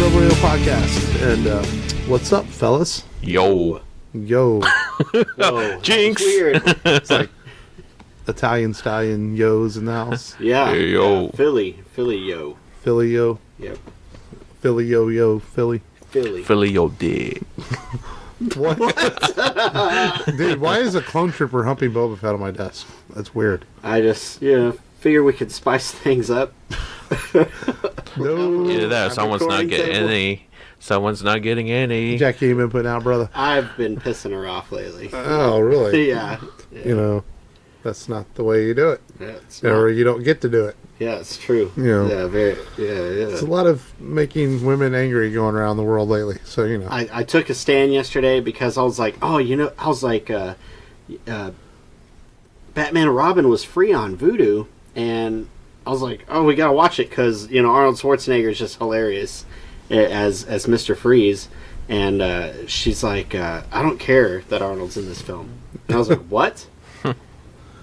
Crumbling Radio podcast. And what's up, fellas? Yo. Whoa. Jinx. Weird. It's like Italian stallion yo's in the house. Yeah. Hey, yo. Yeah. Philly yo. Philly yo. Yep. Philly yo. Philly. Philly yo dick. What? Dude, why is a clone trooper humping Boba Fett on my desk? That's weird. I just, figured we could spice things up. No. Either that or someone's not getting any. Someone's not getting any. Jackie, you been putting out, brother? I've been pissing her off lately. Oh, really? Yeah. You know, that's not the way you do it. It's Or you don't get to do it. Yeah, it's true. Yeah. Yeah, very. Yeah. There's a lot of making women angry going around the world lately. So, you know. I took a stand yesterday because I was like, Batman and Robin was free on Vudu, and I was like, we gotta watch it because Arnold Schwarzenegger is just hilarious as Mr. Freeze, and she's like, I don't care that Arnold's in this film, and I was like, what?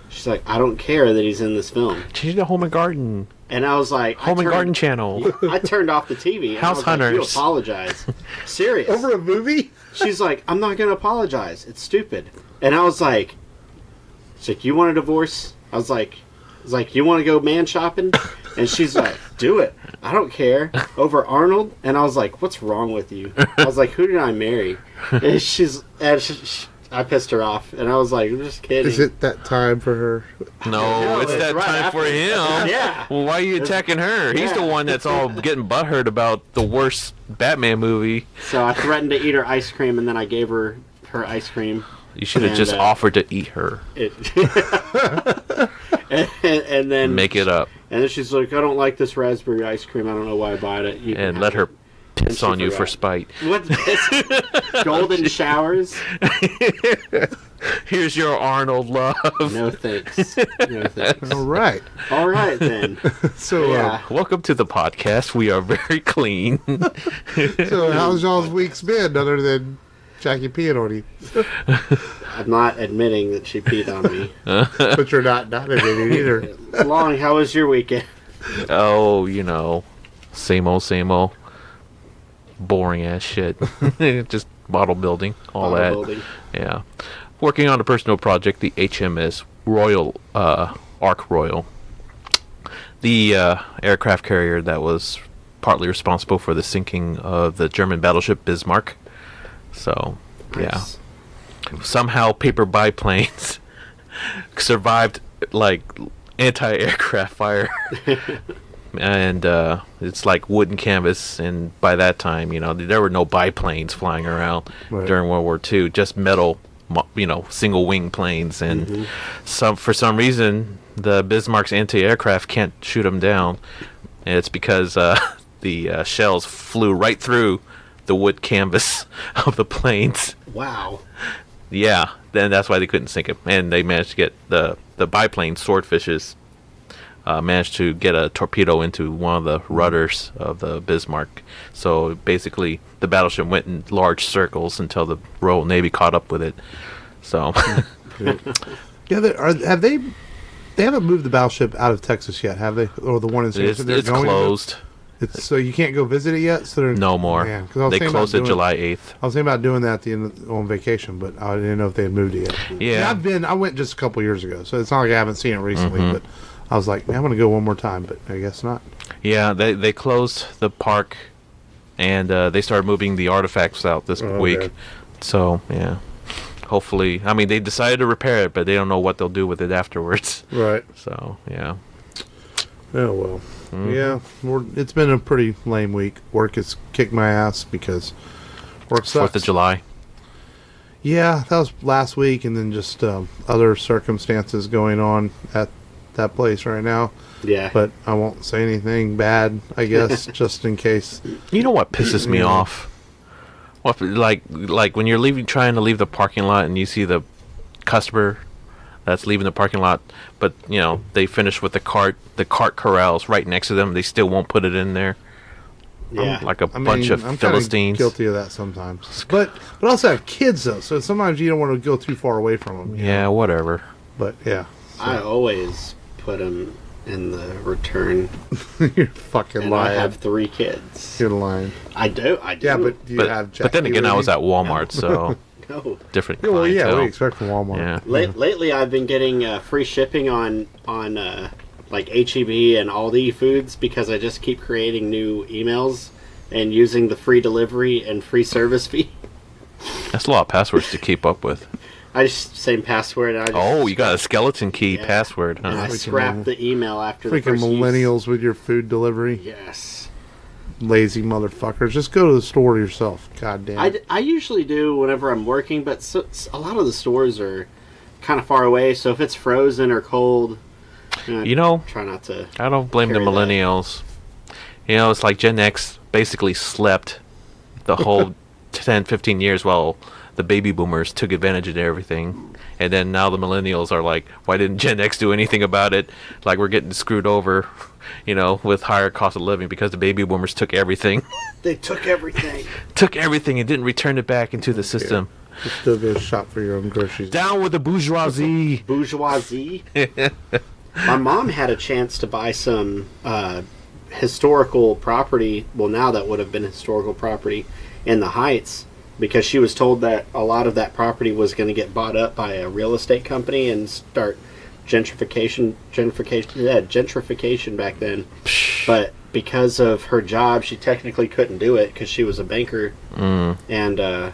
She's like, I don't care that he's in this film. Change the Home and Garden. And I was like, Home and Garden channel. I turned off the TV. House and Hunters. Like, you apologize. Serious. Over a movie? She's like, I'm not going to apologize. It's stupid. And I was like, she's like, you want a divorce? I was like, you want to go man shopping? And she's like, do it. I don't care. Over Arnold? And I was like, what's wrong with you? I was like, who did I marry? And I pissed her off. And I was like, I'm just kidding. Is it that time for her? No, it's that right time after. for him. Yeah. Well, why are you attacking her? He's the one that's all getting butthurt about the worst Batman movie. So I threatened to eat her ice cream, and then I gave her ice cream. You should have just offered to eat her. And then Make it up. And then she's like, I don't like this raspberry ice cream. I don't know why I bought it. You And let her piss on you for spite. What? Golden showers? Here's your Arnold love. No thanks. No thanks. All right. All right, then. So, Yeah. Welcome to the podcast. We are very clean. So how's y'all's week's been other than Jackie peeing on you? I'm not admitting that she peed on me. But you're not admitting either. Long, how was your weekend? Oh, same old. Boring ass shit. Just model building, all that. Building. Yeah. Working on a personal project, the HMS Royal, Ark Royal. The aircraft carrier that was partly responsible for the sinking of the German battleship Bismarck. So, Nice. yeah. Somehow paper biplanes survived, like, anti-aircraft fire. And it's like wooden canvas, and by that time, there were no biplanes flying around during World War II, just metal, single wing planes, and for some reason the Bismarck's anti-aircraft can't shoot them down, and it's because the shells flew right through the wood canvas of the planes. Wow. Yeah, then that's why they couldn't sink it, and they managed to get the biplane swordfishes. Managed to get a torpedo into one of the rudders of the Bismarck. So basically, the battleship went in large circles until the Royal Navy caught up with it. So, Yeah, they haven't moved the battleship out of Texas yet, have they? Or the one in San Francisco? it's closed. So you can't go visit it yet? So No more. Yeah, 'cause I was They thinking closed about it July 8th. I was thinking about doing that at the end on vacation, but I didn't know if they had moved it yet. Yeah. I went just a couple years ago, so it's not like I haven't seen it recently, but I was like, man, I'm going to go one more time, but I guess not. Yeah, they closed the park, and they started moving the artifacts out this week. Okay. So, yeah. Hopefully, they decided to repair it, but they don't know what they'll do with it afterwards. Right. So, yeah. Oh, well. Yeah, it's been a pretty lame week. Work has kicked my ass because work sucks. 4th of July. Yeah, that was last week, and then just other circumstances going on at that place right now. Yeah. But I won't say anything bad, I guess, just in case. You know what pisses me off? Well, like when you're trying to leave the parking lot, and you see the customer that's leaving the parking lot, but they finish with the cart corrals right next to them. They still won't put it in there. Yeah. Like a bunch of Philistines. I'm guilty of that sometimes. But I also have kids, though, so sometimes you don't want to go too far away from them. Yeah, whatever. But, yeah. I always put them in the return. You're fucking And lying. I have 3 kids. You're lying. I do. Yeah, but do you have Jack but then again, I was Ruby? at Walmart, so No. different Yeah, well, yeah, what clientele. do you expect from Walmart? Yeah. Lately, I've been getting free shipping on like HEB and Aldi foods because I just keep creating new emails and using the free delivery and free service fee. That's a lot of passwords to keep up with. I just same password. And I just Oh, you got a skeleton key Yeah. password, and I huh? scrap the email after the Freaking first millennials with your food delivery. use. Yes. Lazy motherfuckers. Just go to the store yourself. God damn. I usually do whenever I'm working, but a lot of the stores are kind of far away, so if it's frozen or cold, You know, try not to. I don't blame the carry that. millennials. You know, it's like Gen X basically slept the whole 10, 15 years while the baby boomers took advantage of everything. And then now the millennials are like, why didn't Gen X do anything about it? Like, we're getting screwed over, you know, with higher cost of living because the baby boomers took everything. They took everything. Took everything and didn't return it back into the system. Just still go shop for your own groceries. Down with the bourgeoisie. Bourgeoisie. My mom had a chance to buy some historical property. Well, now that would have been historical property in the Heights, because she was told that a lot of that property was going to get bought up by a real estate company and start gentrification back then. But because of her job, she technically couldn't do it because she was a banker, and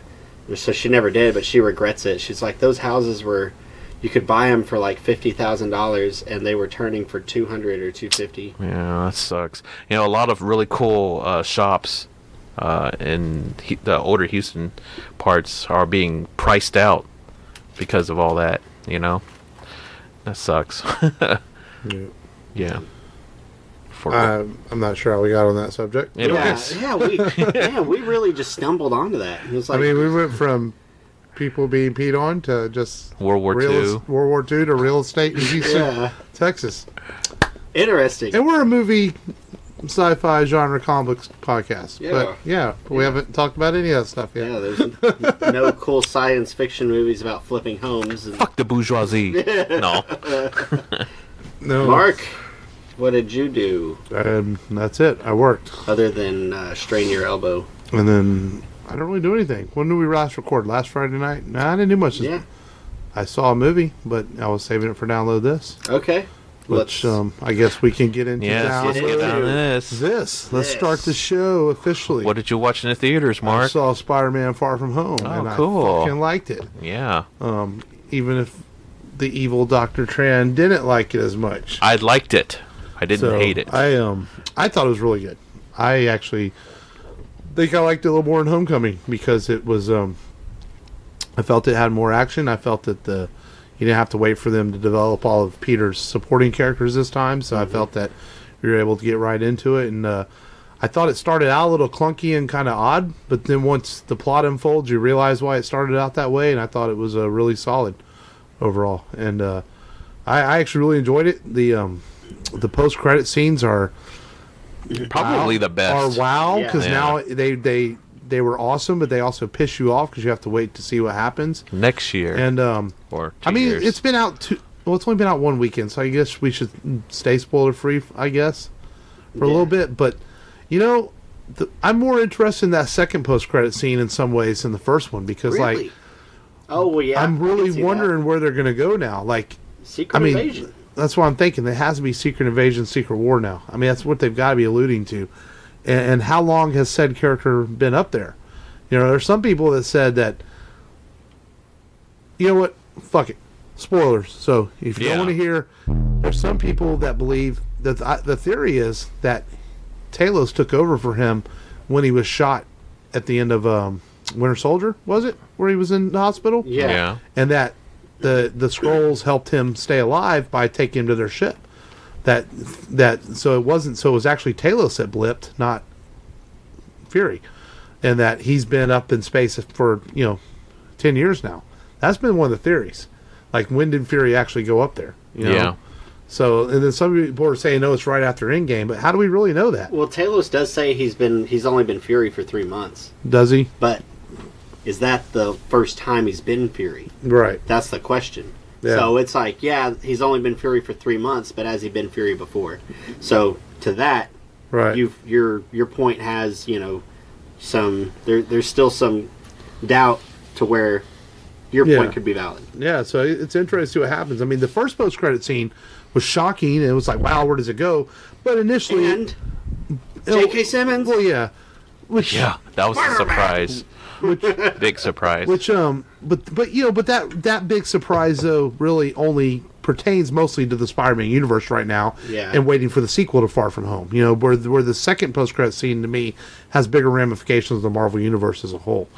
so she never did. But she regrets it. She's like, those houses were, you could buy them for like $50,000, and they were turning for $200 or $250. Yeah, that sucks. You know, a lot of really cool shops in the older Houston parts are being priced out because of all that. You know, that sucks. Yeah. I'm not sure how we got on that subject. Anyways. We really just stumbled onto that. It was like, I mean, we went from people being peed on to just World War II. World War II to real estate in Houston, yeah, Texas. interesting. And we're a movie sci-fi genre comic books podcast. Yeah. But we haven't talked about any of that stuff yet. Yeah, there's no cool science fiction movies about flipping homes. And Fuck the bourgeoisie. No. No. Mark, what did you do That's it. I worked. other than strain your elbow? And then I don't really do anything. When did we last record? Last Friday night? No, I didn't do much. Yeah. I saw a movie, but I was saving it for download this. Okay. Which I guess we can get into now. Let's get down to Let's This. start the show officially. What did you watch in the theaters, I Mark? saw Spider-Man Far From Home, and cool. I fucking liked it. Yeah. Even if the evil Dr. Tran didn't like it as much. I liked it. I didn't hate it. I thought it was really good. I actually think I liked it a little more in Homecoming because it was. I felt it had more action. I felt that you didn't have to wait for them to develop all of Peter's supporting characters this time. So I felt that we were able to get right into it, and I thought it started out a little clunky and kind of odd, but then once the plot unfolds, you realize why it started out that way, and I thought it was really solid overall. And I actually really enjoyed it. The post-credit scenes are Probably the best. Are wow, because Yeah. now they were awesome, but they also piss you off because you have to wait to see what happens. Next year. And or I mean, years. it's been out it's only been out 1 weekend, so I guess we should stay spoiler free. I guess for a little bit, but you know, I'm more interested in that second post-credit scene in some ways than the first one because Really? Oh, well, yeah. I'm I can really see wondering where they're going to go now. Like, that. Secret Invasion. that's what I'm thinking. There has to be Secret Invasion, Secret War now. I mean, that's what they've got to be alluding to. And how long has said character been up there? You know, there's some people that said that, you know what, fuck it, spoilers. So if you don't want to hear, there's some people that believe that the theory is that Talos took over for him when he was shot at the end of Winter Soldier, was it? Where he was in the hospital? Yeah. And that the Skrulls helped him stay alive by taking him to their ship. So it was actually Talos that blipped, not Fury. And that he's been up in space for 10 years now. That's been one of the theories. Like, when did Fury actually go up there? You know? Yeah. So, and then some people are saying, no, it's right after Endgame, but how do we really know that? Well, Talos does say he's only been Fury for 3 months. Does he? But is that the first time he's been Fury? Right. That's the question. Yeah. So it's like, yeah, he's only been Fury for 3 months, but has he been Fury before? So to that, Right. your point has, some there's still some doubt to where your point could be valid. Yeah, so it's interesting to see what happens. I mean, the first post-credit scene was shocking, and it was like, wow, where does it go? But initially... And J.K. Simmons? Well, yeah. Yeah, that was a surprise. Big surprise. But that big surprise, though, really only pertains mostly to the Spider-Man universe right now, and waiting for the sequel to Far From Home. Where the second post-credit scene, to me, has bigger ramifications of the Marvel universe as a whole.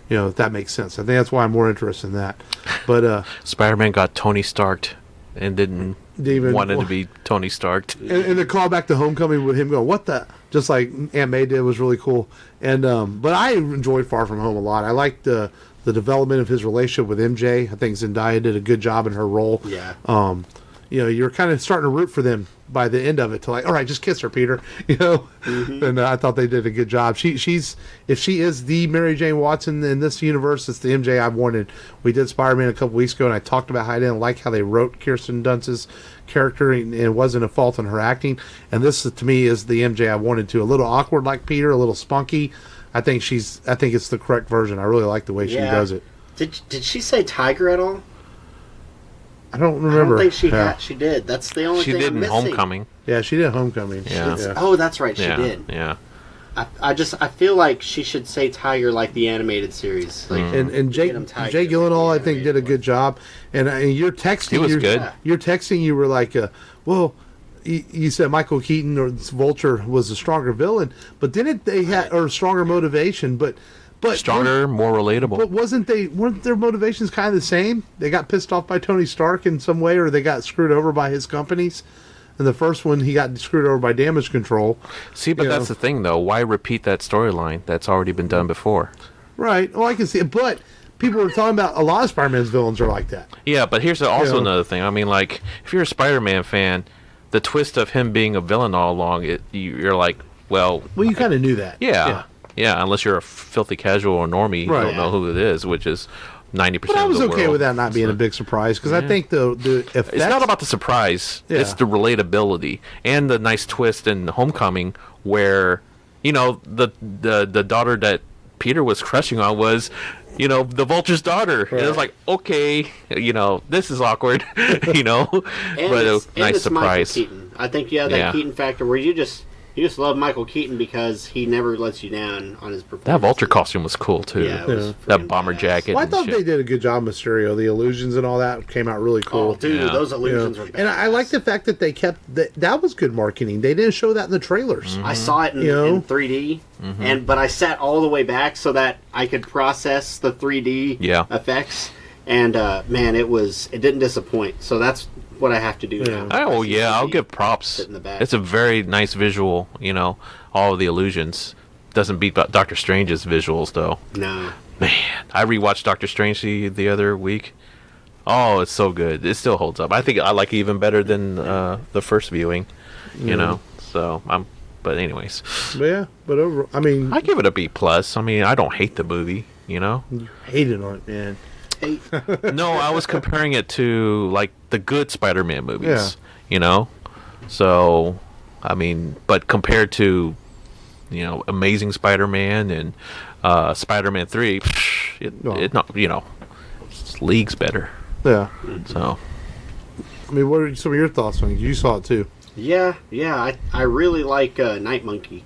If that makes sense. I think that's why I'm more interested in that. But Spider-Man got Tony Starked and didn't wanted to be Tony Starked. And the callback to Homecoming with him going, what the? Just like Aunt May did, was really cool. And but I enjoyed Far From Home a lot. I liked the development of his relationship with MJ. I think Zendaya did a good job in her role. Yeah. You're kind of starting to root for them by the end of it, to like, all right, just kiss her, Peter. And I thought they did a good job. She's if she is the Mary Jane Watson in this universe, it's the MJ I've wanted. We did Spider-Man a couple weeks ago, and I talked about how I didn't like how they wrote Kirsten Dunst's character, and it wasn't a fault in her acting. And this, to me, is the MJ I wanted to. A little awkward like Peter, a little spunky. I think it's the correct version. I really like the way she does it. Did she say tiger at all? I don't remember. I don't think she did. That's the only thing I'm missing. She did in Homecoming. Yeah, she did Homecoming. Yeah. Oh, that's right, she did. Yeah. I feel like she should say tiger like the animated series. Like, and Jake Gyllenhaal, I think, did a good job. And you're texting. He was good. You're texting. You were like, well, you said Michael Keaton or Vulture was a stronger villain, but didn't they had or stronger motivation? But stronger, more relatable. But weren't their motivations kind of the same? They got pissed off by Tony Stark in some way, or they got screwed over by his companies. In the first one, he got screwed over by Damage Control. See, but that's the thing, though. Why repeat that storyline? That's already been done before. Right. Well, I can see it, but people were talking about a lot of Spider-Man's villains are like that. Yeah, but here's also another thing. I mean, like, if you're a Spider-Man fan, the twist of him being a villain all along, you're like, well... Well, you kind of knew that. Yeah, unless you're a filthy casual or normie, you don't know who it is, which is 90% of the world. But I was okay with that not being a big surprise, because I think the effects... It's not about the surprise. Yeah. It's the relatability and the nice twist in Homecoming where, the daughter that Peter was crushing on was... the Vulture's daughter. Right. And it was like, okay, this is awkward, but a nice surprise. Michael Keaton. I think that Keaton factor where you just love Michael Keaton because he never lets you down on his performance. That Vulture costume was cool too. Yeah, it was that bomber jacket. Well, I thought they did a good job, Mysterio. The illusions and all that came out really cool. Oh, dude, those illusions were badass. And I like the fact that they kept that was good marketing. They didn't show that in the trailers. Mm-hmm. I saw it in 3D, but I sat all the way back so that I could process the 3D effects. And man, it didn't disappoint. So that's what I have to do now. Oh yeah, I'll give props. It's a very nice visual. All of the illusions doesn't beat Doctor Strange's visuals though. No, man, I rewatched Doctor Strange the other week. Oh, it's so good. It still holds up. I think I like it even better than the first viewing. So I'm. But anyways. But overall, I mean, I give it a B+. I mean, I don't hate the movie. You hated on it, man. No, I was comparing it to like the good Spider-Man movies. So I mean, but compared to Amazing Spider-Man and Spider-Man 3, it not it's leagues better. Yeah. So I mean, what are some of your thoughts on it? You saw it too. Yeah. I really like Night Monkey.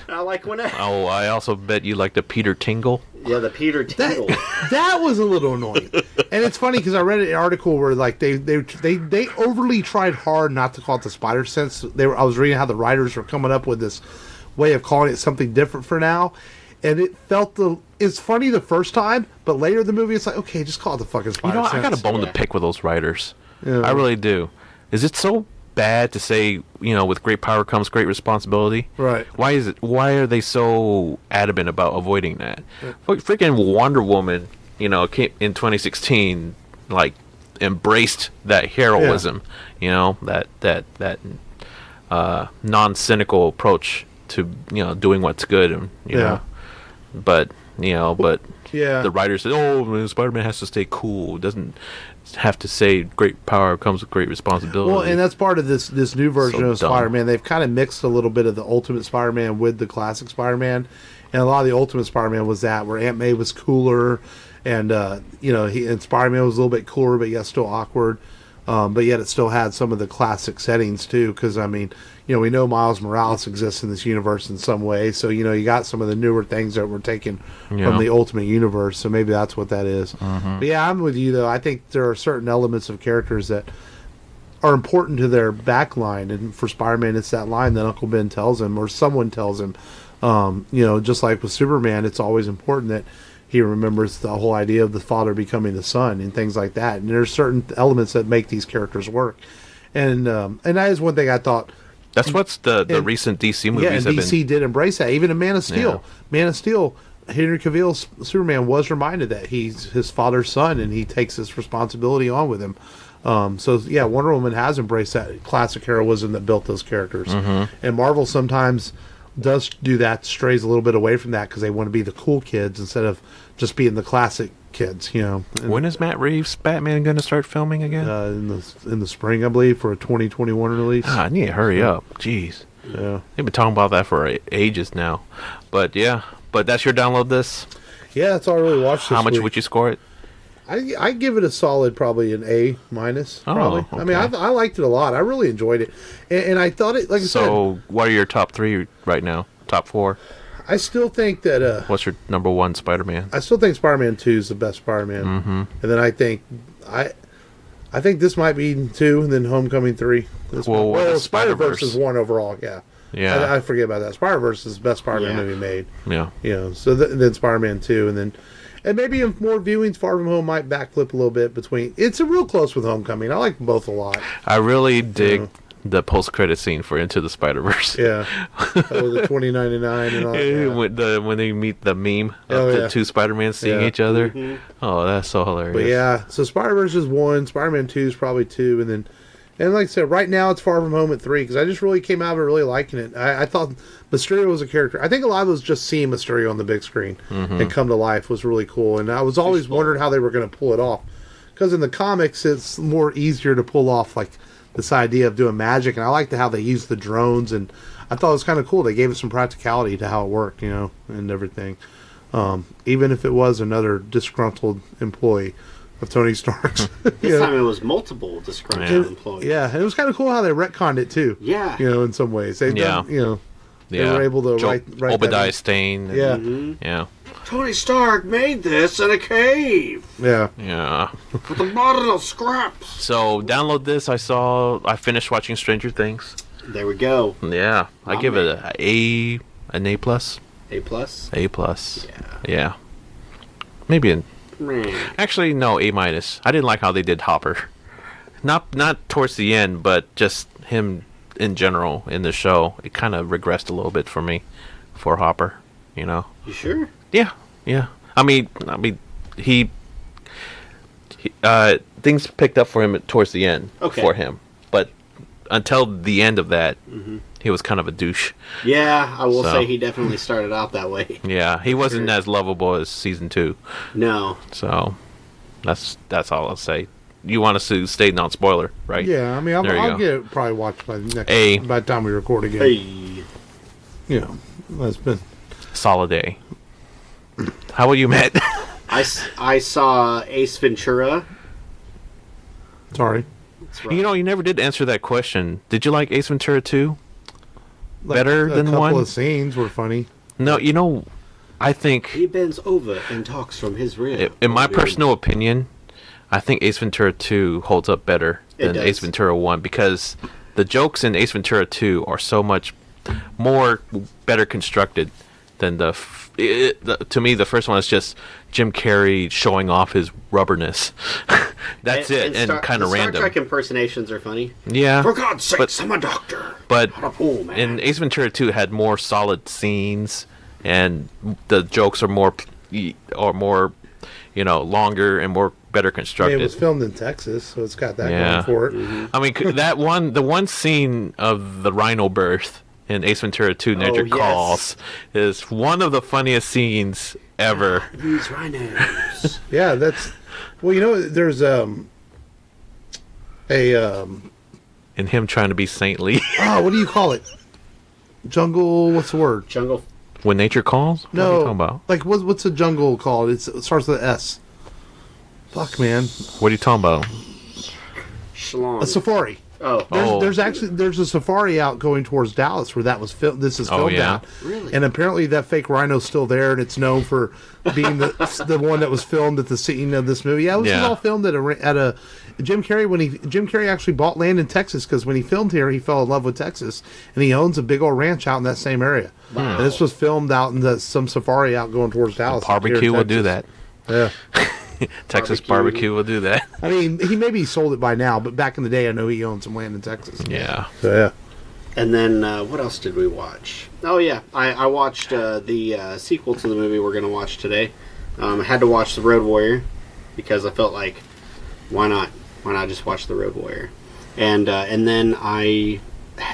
I like when I also bet you like the Peter Tingle. Yeah, the Peter Tingle. That was a little annoying. And it's funny because I read an article where like they overly tried hard not to call it the Spider Sense. I was reading how the writers were coming up with this way of calling it something different for now. And it felt it's funny the first time, but later in the movie it's like, okay, just call it the fucking Spider Sense. I got a bone to pick with those writers. Yeah. I really do. Is it so bad to say, with great power comes great responsibility? Right. Why are they so adamant about avoiding that? Right. Freaking Wonder Woman, came in 2016, like embraced that heroism, that non-cynical approach to doing what's good, and you know. But but Yeah. the writer said, "Oh, Spider-Man has to stay cool. It doesn't have to say great power comes with great responsibility." Well, and that's part of this new version So of dumb. Spider-Man. They've kind of mixed a little bit of the Ultimate Spider-Man with the classic Spider-Man, and a lot of the Ultimate Spider-Man was that where Aunt May was cooler, and and Spider-Man was a little bit cooler, but yet still awkward. But yet it still had some of the classic settings too, because I mean, we know Miles Morales exists in this universe in some way, so you got some of the newer things that were taken from the Ultimate Universe, so maybe that's what that is. But yeah, I'm with you though. I think there are certain elements of characters that are important to their back line, and for Spider-Man, it's that line that Uncle Ben tells him, or someone tells him. Just like with Superman, it's always important that he remembers the whole idea of the father becoming the son and things like that. And there's certain elements that make these characters work. And that is one thing I thought. That's what's the recent DC movies Yeah, and have DC did embrace that. Even in Man of Steel. Yeah. Man of Steel, Henry Cavill's Superman was reminded that he's his father's son and he takes this responsibility on with him. So yeah, Wonder Woman has embraced that classic heroism that built those characters. And Marvel sometimes does do that, strays a little bit away from that because they want to be the cool kids instead of just being the classic kids, And, When is Matt Reeves' Batman going to start filming again? in the spring, I believe, for a 2021 release. I need to hurry up. Jeez. Yeah, They've been talking about that for ages now. But yeah, that's your download this. yeah, that's all I really watched. This How much week. would you score it? I give it a solid, probably an A minus. Probably. okay. I mean, I liked it a lot. I really enjoyed it, and I thought it. Like I said, So, what are your top 3 right now? Top 4? I still think that. What's your number 1 Spider-Man? I still think Spider-Man 2 is the best Spider-Man, and then I think this might be 2, and then Homecoming 3. Well, what is Spider-Verse Spider-Verse? is 1 overall. Yeah. Yeah. I forget about that. Spider-Verse is the best Spider-Man movie made. Yeah. So then Spider-Man 2, and maybe if more viewings, Far From Home might backflip a little bit between. It's a real close with Homecoming. I like them both a lot. I really dig the post-credit scene for Into the Spider-Verse. Yeah. With the $20.99 and all that. When they meet the meme of Oh, the yeah. 2 Spider-Mans seeing each other. Oh, that's so hilarious. But yeah, so Spider-Verse is 1, Spider-Man 2 is probably 2, and like I said, right now it's Far From Home at 3, because I just really came out of it really liking it. I thought Mysterio was a character. I think a lot of it was just seeing Mysterio on the big screen and come to life was really cool, and I was always wondering how they were going to pull it off. Because in the comics, it's more easier to pull off, like, this idea of doing magic, and I liked how they used the drones, and I thought it was kind of cool. They gave it some practicality to how it worked, and everything. Even if it was another disgruntled employee of Tony Stark's. This time it was multiple disgruntled employees. Yeah, and it was kind of cool how they retconned it too. Yeah. In some ways. They done, they were able to write that Obadiah in. Stane. Yeah. Yeah. Tony Stark made this in a cave Yeah. Yeah. with a bottle of scraps. So, download this. I finished watching Stranger Things. There we go. Yeah. I give it an A+. A plus. A+. Yeah. Maybe actually, no, A-. I didn't like how they did Hopper. Not towards the end, but just him in general in the show. It kind of regressed a little bit for me for Hopper, You sure? Yeah. I mean, he things picked up for him towards the end for him, but until the end of that, he was kind of a douche. Yeah, I will say he definitely started out that way. Yeah, he wasn't as lovable as season 2. No. So that's all I'll say. You want us to stay non-spoiler, right? Yeah, I mean, I'll get it probably watched by the time we record again. Hey. That's been Solid A. How about you, Matt? I saw Ace Ventura. sorry. That's right. You never did answer that question. Did you like Ace Ventura 2? Better than a couple 1? of scenes were funny. No, I think He bends over and talks from his rear. in my personal opinion, I think Ace Ventura 2 holds up better than Ace Ventura 1 because the jokes in Ace Ventura 2 are so much more better constructed than to me the first one is just Jim Carrey showing off his rubberness. That's it, and kind of random. Star Trek impersonations are funny. Yeah. For God's sakes, I'm a doctor. But not a pool man. in Ace Ventura 2 had more solid scenes, and the jokes are more longer and more better constructed. It was filmed in Texas, so it's got that going for it. I mean, the one scene of the rhino birth in Ace Ventura 2 Nature Calls is one of the funniest scenes ever. These rhinos. Yeah, that's... Well, there's And him trying to be saintly. what do you call it? Jungle... What's the word? Jungle. When nature calls? What are you talking about? Like, what's a jungle called? It starts with an S. Fuck, man. What are you talking about? Shalom. A safari. Oh. There's a safari out going towards Dallas where that was filmed. This is filmed out. Really? And apparently that fake rhino's still there, and it's known for being the one that was filmed at the scene of this movie. Yeah, this was all filmed at a Jim Carrey actually bought land in Texas because when he filmed here, he fell in love with Texas, and he owns a big old ranch out in that same area. Wow. And this was filmed out in some safari out going towards Dallas. Barbecue will do that. Yeah. Texas barbecue will do that. I mean, he maybe sold it by now, but back in the day, I know he owned some land in Texas. Yeah. So, yeah. And then, what else did we watch? Oh, yeah. I watched the sequel to the movie we're going to watch today. I had to watch The Road Warrior because I felt like, why not? Why not just watch The Road Warrior? And then I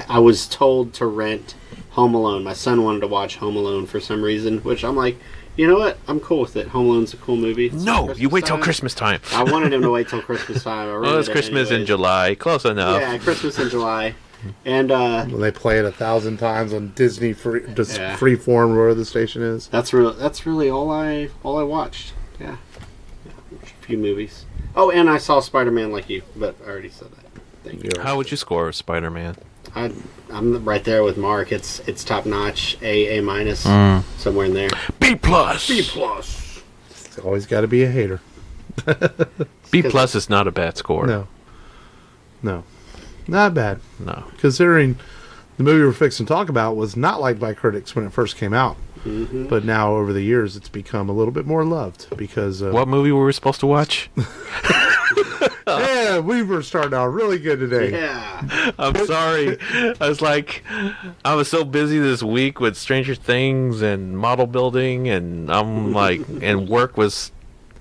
was told to rent Home Alone. My son wanted to watch Home Alone for some reason, which I'm like, you know what? I'm cool with it. Home Alone's a cool movie. No, you wait till Christmas time. I wanted him to wait till Christmas time. It's Christmas in July. Close enough. Yeah, Christmas in July. And when they play it 1,000 times on Disney Freeform, wherever the station is. That's really all I watched. Yeah. A few movies. Oh, and I saw Spider-Man like you, but I already said that. Thank you. How would you score Spider-Man? I'm right there with Mark. It's top notch. A minus, somewhere in there. B plus. B plus. It's always got to be a hater. B plus is not a bad score. No, not bad. No, considering the movie we're fixing to talk about was not liked by critics when it first came out, but now over the years it's become a little bit more loved because. What movie were we supposed to watch? Yeah, we were starting out really good today. Yeah. I'm sorry. I was so busy this week with Stranger Things and model building, and I'm like, and work was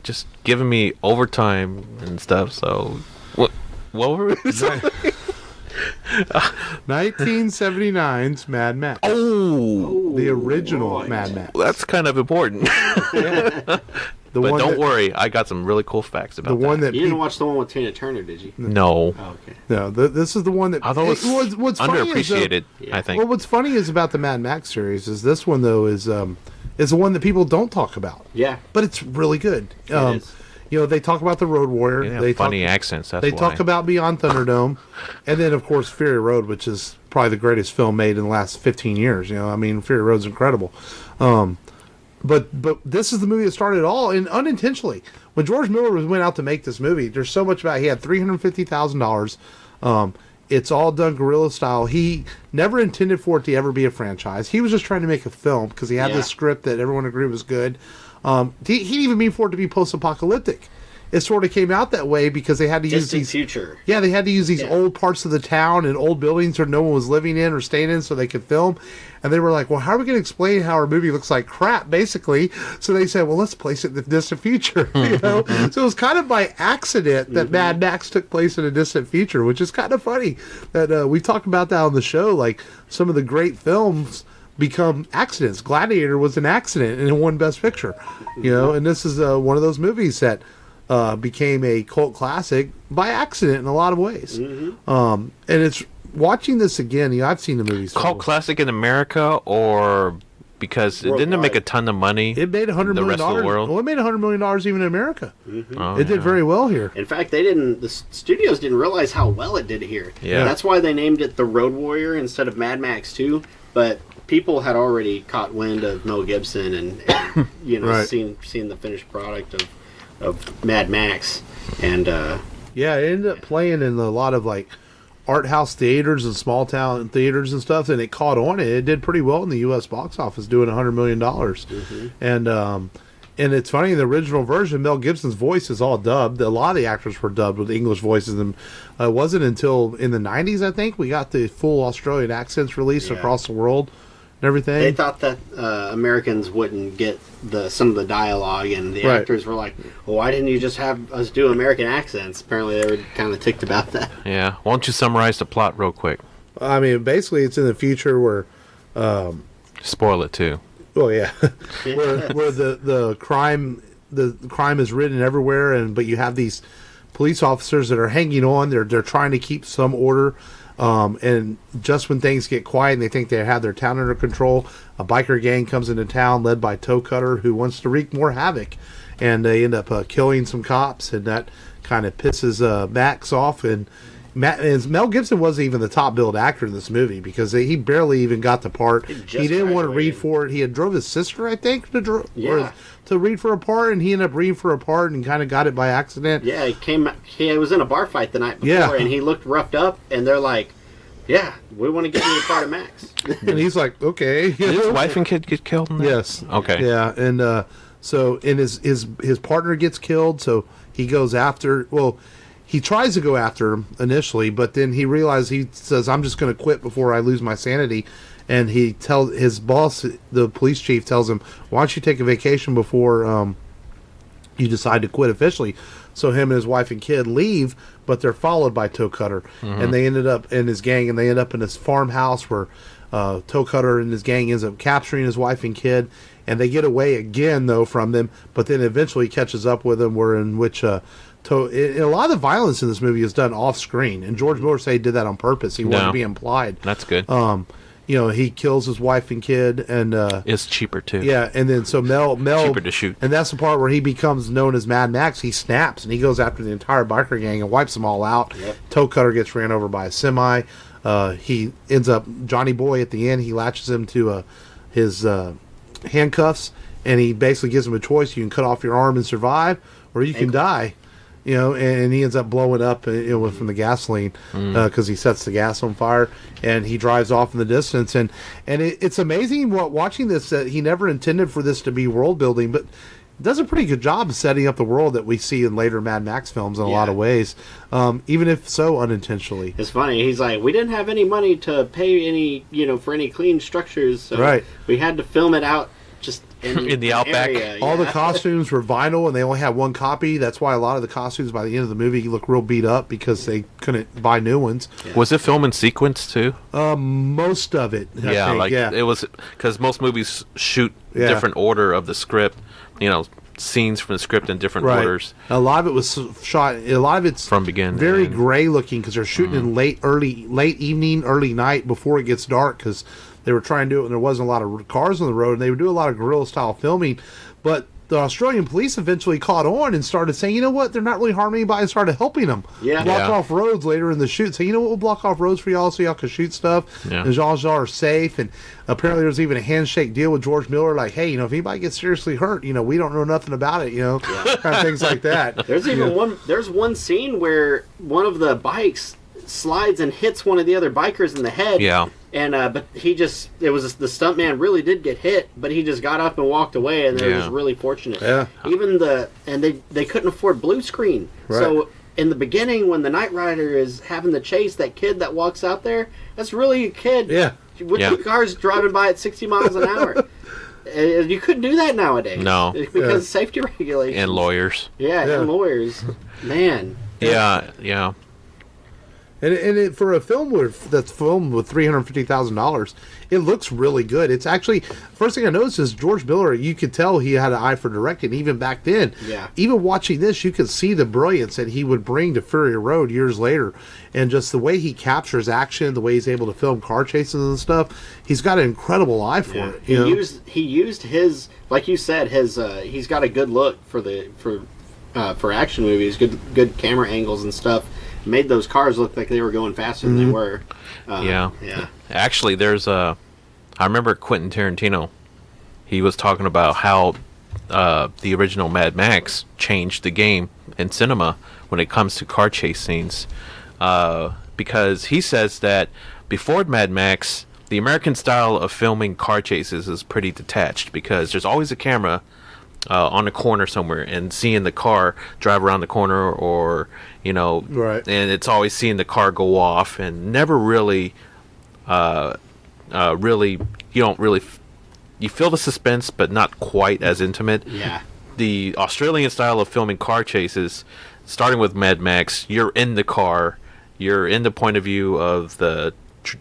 just giving me overtime and stuff. So, what were we saying? 1979's Mad Max. Oh, the original Mad Max. That's kind of important. Yeah. But don't worry, I got some really cool facts about the one that you didn't watch the one with Tina Turner, did you? No. Oh, okay. No, this is the one that. Although it's what's underappreciated, yeah. I think. Well, what's funny is about the Mad Max series is this one though is the one that people don't talk about. Yeah, but it's really good. It is. They talk about the Road Warrior. They have they funny accents. That's they why. talk about Beyond Thunderdome, and then of course Fury Road, which is probably the greatest film made in the last 15 years. Fury Road's incredible. But this is the movie that started it all, and unintentionally. When George Miller went out to make this movie, there's so much about it. He had $350,000. It's all done guerrilla style. He never intended for it to ever be a franchise. He was just trying to make a film because he had this script that everyone agreed was good. He didn't even mean for it to be post-apocalyptic. It sort of came out that way because they had to use these future. Yeah, they had to use these old parts of the town and old buildings where no one was living in or staying in so they could film. And they were like, well, how are we going to explain how our movie looks like crap, basically? So they said, well, let's place it in the distant future. So it was kind of by accident that Mad Max took place in a distant future, which is kind of funny. That we talked about that on the show, like some of the great films become accidents. Gladiator was an accident and it won Best Picture. And this is one of those movies that became a cult classic by accident in a lot of ways. And it's watching this again. I've seen the movie. Cult classic in America, or because it didn't make a ton of money. It made $100 million. The rest of the world. Well, it made $100 million even in America. Oh, it did very well here. In fact, the studios didn't realize how well it did here. Yeah. That's why they named it The Road Warrior instead of Mad Max 2. But people had already caught wind of Mel Gibson and Right. seen the finished product of Mad Max, and it ended up playing in a lot of like art house theaters and small town theaters and stuff, and it caught on. It did pretty well in the U.S. box office, doing $100 million. And it's funny, in the original version, Mel Gibson's voice is all dubbed. A lot of the actors were dubbed with English voices, and it wasn't until in the 90s, I think, we got the full Australian accents released across the world and everything. They thought that Americans wouldn't get some of the dialogue, and the actors were like, well, why didn't you just have us do American accents? Apparently they were kind of ticked about that. Yeah. Why don't you summarize the plot real quick? I mean, basically, it's in the future where... Spoil it, too. Oh yeah, where the crime is written everywhere, but you have these police officers that are hanging on. They're trying to keep some order, and just when things get quiet and they think they have their town under control, a biker gang comes into town led by Toecutter, who wants to wreak more havoc, and they end up killing some cops, and that kind of pisses Max off. And Mel Gibson wasn't even the top billed actor in this movie because he barely even got the part. He didn't want to read for it. He had drove his sister, I think, to read for a part, and he ended up reading for a part and kind of got it by accident. Yeah, he was in a bar fight the night before, and he looked roughed up, and they're like, "Yeah, we want to get you a part of Max." And he's like, "Okay." Did his wife and kid get killed in that? Yes. Okay. Yeah, and his partner gets killed, so he goes after. Well, he tries to go after him initially, but then he realizes, he says, "I'm just going to quit before I lose my sanity." And he tells his boss, the police chief, tells him, "Why don't you take a vacation before you decide to quit officially?" So him and his wife and kid leave, but they're followed by Toecutter, and they ended up in his gang, and they end up in this farmhouse where Toecutter and his gang ends up capturing his wife and kid, and they get away again though from them, but then eventually catches up with them, a lot of the violence in this movie is done off screen, and George Miller said he did that on purpose. He wanted to be implied. That's good. He kills his wife and kid, and it's cheaper too. Yeah, and then so Mel cheaper to shoot, and that's the part where he becomes known as Mad Max. He snaps and he goes after the entire biker gang and wipes them all out. Yep. Toecutter gets ran over by a semi. He ends up Johnny Boy at the end. He latches him to his handcuffs, and he basically gives him a choice: you can cut off your arm and survive, or you can die. And he ends up blowing up from the gasoline because he sets the gas on fire, and he drives off in the distance. And it's amazing watching this that he never intended for this to be world building, but does a pretty good job of setting up the world that we see in later Mad Max films in a lot of ways, even if so unintentionally. It's funny. He's like, we didn't have any money to pay any, for any clean structures, so we had to film it out just in the outback. Area, All the costumes were vinyl, and they only had one copy. That's why a lot of the costumes by the end of the movie look real beat up because they couldn't buy new ones. Yeah. Was it film in sequence too? Most of it. I think, it was, because most movies shoot different order of the script. Scenes from the script in different orders. A lot of it was shot. A lot of it's from beginning very gray looking because they're shooting in late evening, early night before it gets dark because they were trying to do it when there wasn't a lot of cars on the road, and they would do a lot of guerrilla style filming. But the Australian police eventually caught on and started saying, you know what, they're not really harming anybody, and started helping them. Blocked off roads later in the shoot. So, you know what, we'll block off roads for y'all so y'all can shoot stuff. And y'all are safe. And apparently there's even a handshake deal with George Miller, like, hey, if anybody gets seriously hurt, we don't know nothing about it, kind of things like that. There's even there's one scene where one of the bikes slides and hits one of the other bikers in the head. And but the stuntman really did get hit, but he just got up and walked away, and it was really fortunate. Even they couldn't afford blue screen, so in the beginning when the Knight Rider is having the chase, that kid that walks out there, that's really a kid. With two cars driving by at 60 miles an hour. You couldn't do that nowadays. No, because of safety regulations and lawyers. And lawyers, man. Yeah. And for a film that's filmed with $350,000, it looks really good. It's actually, first thing I noticed is George Miller, you could tell he had an eye for directing even back then. Even watching this, you could see the brilliance that he would bring to Fury Road years later. And just the way he captures action, the way he's able to film car chases and stuff, he's got an incredible eye for it. He used his, like you said, he's got a good look for action movies, good camera angles and stuff. Made those cars look like they were going faster than they were. Actually, I remember Quentin Tarantino. He was talking about how the original Mad Max changed the game in cinema when it comes to car chase scenes. Because he says that before Mad Max, the American style of filming car chases is pretty detached because there's always a camera on a corner somewhere and seeing the car drive around the corner, or and it's always seeing the car go off, and never really you feel the suspense but not quite as intimate. The Australian style of filming car chases, starting with Mad Max, you're in the car, you're in the point of view of the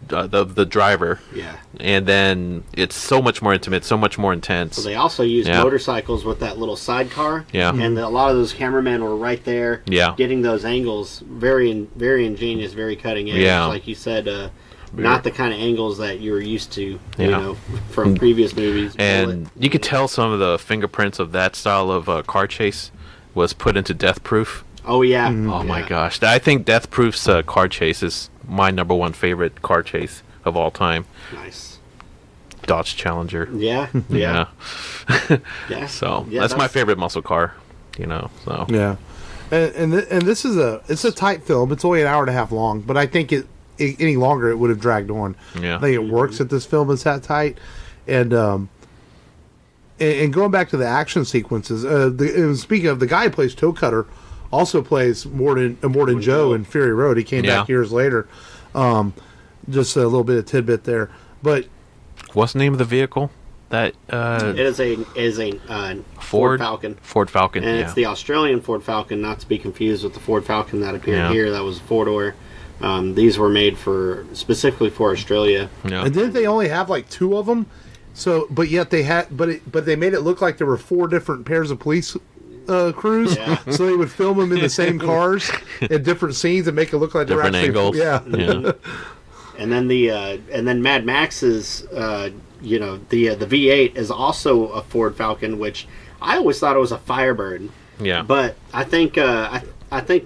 the driver. Yeah. And then it's so much more intimate, so much more intense. So they also used motorcycles with that little sidecar. Yeah. And a lot of those cameramen were right there. Yeah. Getting those angles, very ingenious, very cutting edge. Yeah. Like you said, not the kind of angles that you were used to, you know, from previous movies. And you could tell some of the fingerprints of that style of car chase was put into Death Proof. Oh, yeah. Oh, my gosh. I think Death Proof's car chase is my number one favorite car chase of all time. Nice. Dodge Challenger. Yeah. Yeah. Yeah. So that's my favorite muscle car, you know. So Yeah. And this is it's a tight film. It's only an hour and a half long, but I think any longer it would have dragged on. Yeah. I think it works that this film is that tight. And going back to the action sequences, and speaking of, the guy who plays Toecutter also plays Morton Joe in Fury Road. He came back years later. Just a little bit of tidbit there. But what's the name of the vehicle? That it is a Ford Falcon. Ford Falcon, and it's the Australian Ford Falcon, not to be confused with the Ford Falcon that appeared here. That was a four-door. These were made specifically for Australia. Yeah. And didn't they only have like 2 of them? So, but yet they had, but they made it look like there were 4 different pairs of police crews. Yeah. So they would film them in the same cars in different scenes and make it look like different they're actually angles. Yeah. And then Mad Max's the V8 is also a Ford Falcon, which I always thought it was a Firebird. Yeah. But I think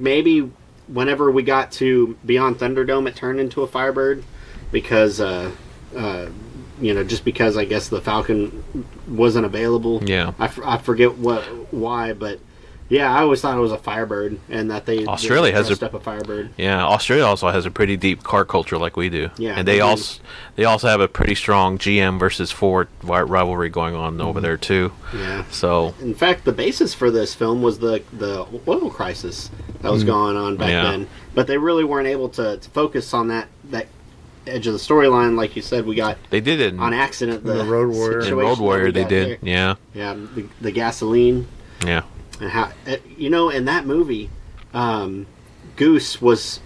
maybe whenever we got to Beyond Thunderdome, it turned into a Firebird because just because I guess the Falcon wasn't available. Yeah. I forget why, but yeah, I always thought it was a Firebird, and that Australia has up a Firebird. Yeah, Australia also has a pretty deep car culture like we do. Yeah, and they also have a pretty strong GM versus Ford rivalry going on over there too. Yeah. So in fact, the basis for this film was the oil crisis that was going on back then, but they really weren't able to focus on that edge of the storyline, like you said. They did it on accident. The Road Warrior. In Road Warrior, they did. There. Yeah. The gasoline. Yeah. And how in that movie, Goose was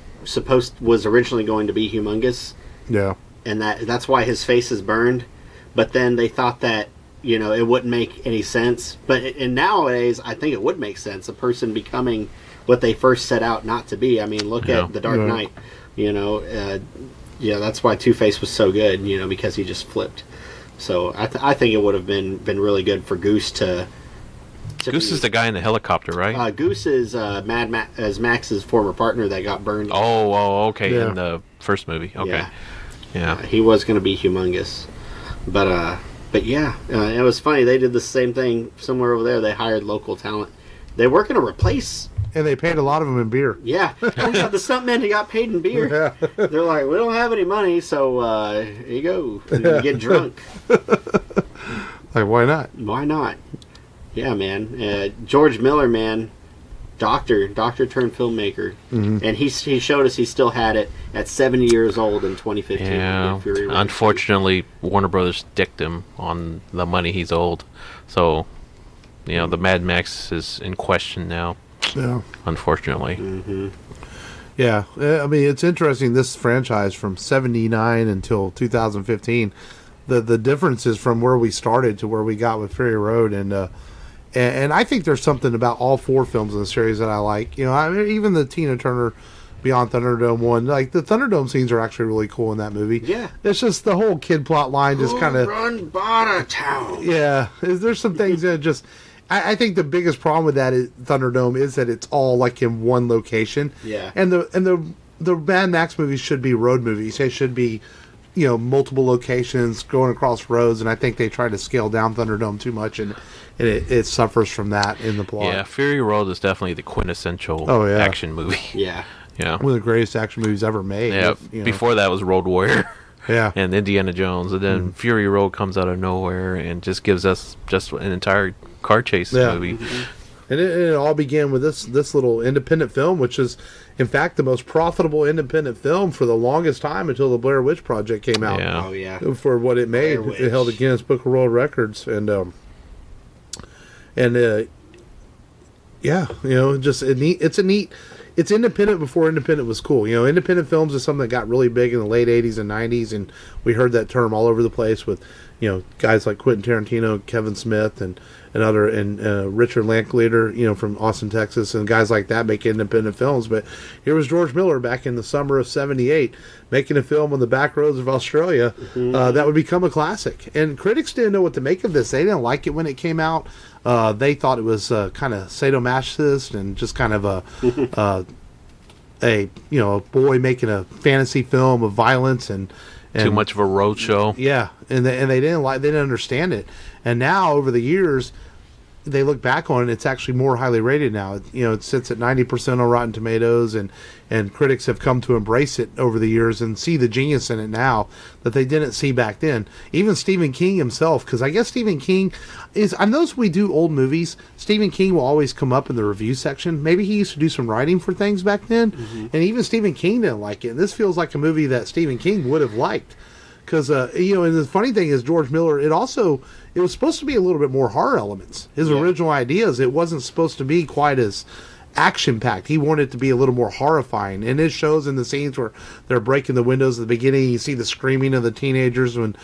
originally going to be humongous. Yeah. And that's why his face is burned. But then they thought that it wouldn't make any sense. And nowadays, I think it would make sense. A person becoming what they first set out not to be. I mean, look at The Dark Knight. That's why Two-Face was so good. Because he just flipped. So I think it would have been really good for Goose to. Goose is the guy in the helicopter, right? Goose is Max's former partner that got burned. Okay. Yeah. In the first movie. Okay. Yeah. He was going to be humongous, but yeah, it was funny. They did the same thing somewhere over there. They hired local talent. They were going to replace. And they paid a lot of them in beer. Yeah, the stuntmen who got paid in beer. Yeah. They're like, we don't have any money, so here you go. You get drunk. Like, why not? Why not? Yeah, man. George Miller, man, doctor turned filmmaker, and he showed us he still had it at 70 years old in 2015. Yeah. Unfortunately, Warner Brothers dicked him on the money he's owed, so the Mad Max is in question now. Yeah. Unfortunately. Mm-hmm. Yeah. I mean, it's interesting. This franchise from '79 until 2015, the differences from where we started to where we got with Fury Road, and I think there's something about all 4 films in the series that I like. I mean, even the Tina Turner Beyond Thunderdome one, like the Thunderdome scenes are actually really cool in that movie. Yeah. It's just the whole kid plot line just kind of run Bada Town. Yeah. There's some things that just I think the biggest problem with that Thunderdome is that it's all like in one location. Yeah. And the Mad Max movies should be road movies. They should be multiple locations going across roads, and I think they try to scale down Thunderdome too much, and it suffers from that in the plot. Yeah, Fury Road is definitely the quintessential action movie. Yeah. Yeah. One of the greatest action movies ever made. Yeah. Before that was Road Warrior. Yeah. And Indiana Jones, and then Fury Road comes out of nowhere and just gives us just an entire car chase movie. Mm-hmm. And it all began with this little independent film, which is, in fact, the most profitable independent film for the longest time until the Blair Witch Project came out. Yeah. Oh, yeah. For what it made, it held a Guinness Book of World Records, and yeah, it's a neat. it's independent before independent was cool. Independent films is something that got really big in the late 80s and 90s, and we heard that term all over the place with, guys like Quentin Tarantino, Kevin Smith, and Richard Linklater, from Austin, Texas, and guys like that make independent films. But here was George Miller back in the summer of '78 making a film on the back roads of Australia that would become a classic. And critics didn't know what to make of this. They didn't like it when it came out. They thought it was kind of sadomasochist and just kind of a boy making a fantasy film of violence and too much of a road show. Yeah, and they didn't understand it. And now over the years, they look back on it, it's actually more highly rated now. It sits at 90% on Rotten Tomatoes, and critics have come to embrace it over the years and see the genius in it now that they didn't see back then. Even Stephen King himself, because I guess Stephen King is, I know we do old movies, Stephen King will always come up in the review section. Maybe he used to do some writing for things back then, and even Stephen King didn't like it. And this feels like a movie that Stephen King would have liked. Because, and the funny thing is, George Miller, it was supposed to be a little bit more horror elements. His original ideas, it wasn't supposed to be quite as action-packed. He wanted it to be a little more horrifying. And it shows in the scenes where they're breaking the windows at the beginning. You see the screaming of the teenagers and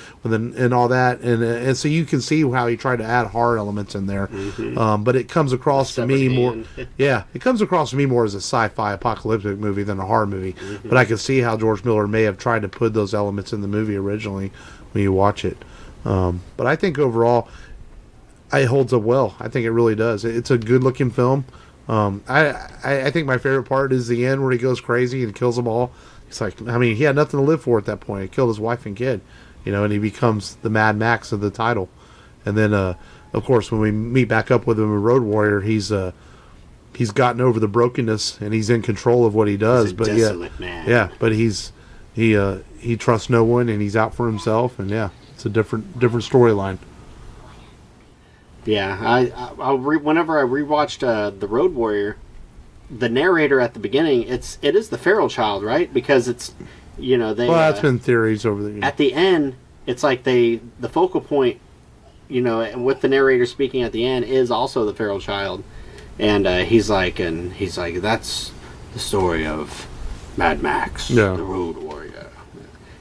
all that. And so you can see how he tried to add horror elements in there. But it comes across to me more... Yeah, it comes across to me more as a sci-fi apocalyptic movie than a horror movie. But I can see how George Miller may have tried to put those elements in the movie originally when you watch it. But I think overall, it holds up well. I think it really does. It's a good-looking film. I think my favorite part is the end where he goes crazy and kills them all. It's like, he had nothing to live for at that point. He killed his wife and kid, and he becomes the Mad Max of the title. And then, of course, when we meet back up with him in Road Warrior, he's gotten over the brokenness and he's in control of what he does. He's a desolate man. Yeah, but he trusts no one and he's out for himself. And it's a different storyline. Yeah, whenever I rewatched The Road Warrior, the narrator at the beginning, it is the feral child, right? Because it's, they... Well, that's been theories over the... At the end, it's like the focal point, and with the narrator speaking at the end is also the feral child. And he's like, that's the story of Mad Max, the Road Warrior.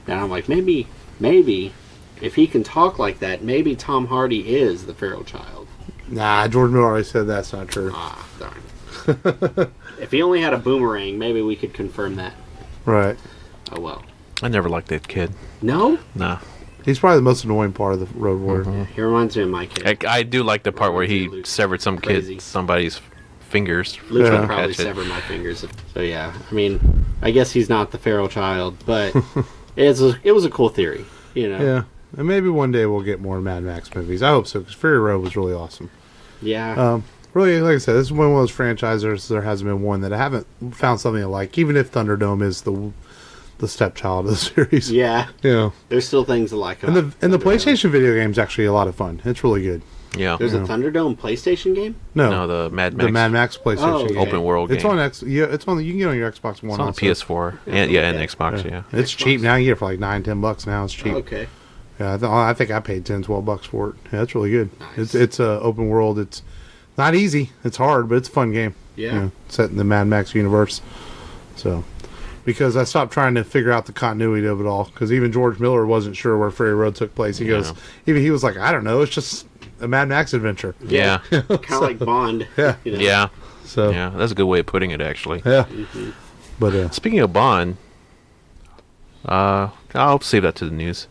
And I'm like, maybe... if he can talk like that, maybe Tom Hardy is the feral child. Nah, George Miller already said that's not true. Ah, darn. If he only had a boomerang, maybe we could confirm that. Right. Oh, well. I never liked that kid. No? Nah. He's probably the most annoying part of the Road Warrior. Yeah, he reminds me of my kid. I do like the part where he severed somebody's fingers. Luke would probably sever my fingers. So, yeah. I guess he's not the feral child, but it was a cool theory, Yeah. And maybe one day we'll get more Mad Max movies. I hope so, because Fury Road was really awesome. Yeah. Really, like I said, this is one of those franchises. There hasn't been one that I haven't found something I like, even if Thunderdome is the stepchild of the series. Yeah. There's still things to like about And the PlayStation video game is actually a lot of fun. It's really good. Yeah. There's a Thunderdome PlayStation game? No, the Mad Max. The Mad Max PlayStation game. Open world game. It's on you can get it on your Xbox One. It's on PS4 and Xbox. Yeah. It's cheap now. You get it for like $9-10 now. It's cheap. Okay. Yeah, I think I paid $10-12 for it. Yeah, it's really good. Nice. It's open world. It's not easy. It's hard, but it's a fun game. Yeah. Set in the Mad Max universe. So, because I stopped trying to figure out the continuity of it all, because even George Miller wasn't sure where Fury Road took place. He goes, even he was like, I don't know. It's just a Mad Max adventure. Yeah. Kind of like Bond. Yeah. Yeah. So. Yeah, that's a good way of putting it, actually. Yeah. Mm-hmm. But speaking of Bond, I'll save that to the news.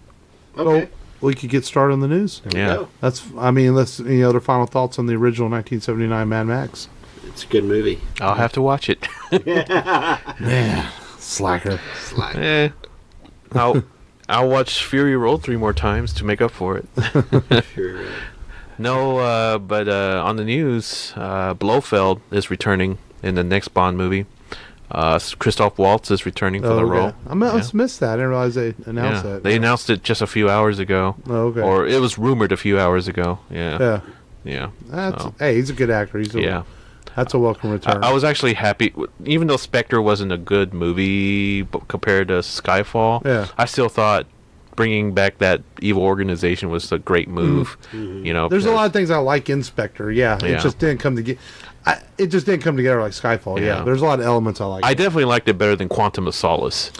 Okay. We could get started on the news. Yeah. Unless any other final thoughts on the original 1979 Mad Max. It's a good movie. I'll have to watch it. Man, slacker. I'll watch Fury Road 3 more times to make up for it. Sure. No, but on the news, Blofeld is returning in the next Bond movie. Christoph Waltz is returning for the role. I missed that. I didn't realize they announced that. They announced it just a few hours ago. Oh, okay. Or it was rumored a few hours ago. Yeah. Hey, he's a good actor. That's a welcome return. I was actually happy, even though Spectre wasn't a good movie compared to Skyfall. Yeah. I still thought bringing back that evil organization was a great move. Mm-hmm. You know, There's a lot of things I like Inspector. Yeah, Yeah. it just didn't come together. It just didn't come together like Skyfall. Yeah, Yeah. there's a lot of elements I like. I definitely liked it better than Quantum of Solace.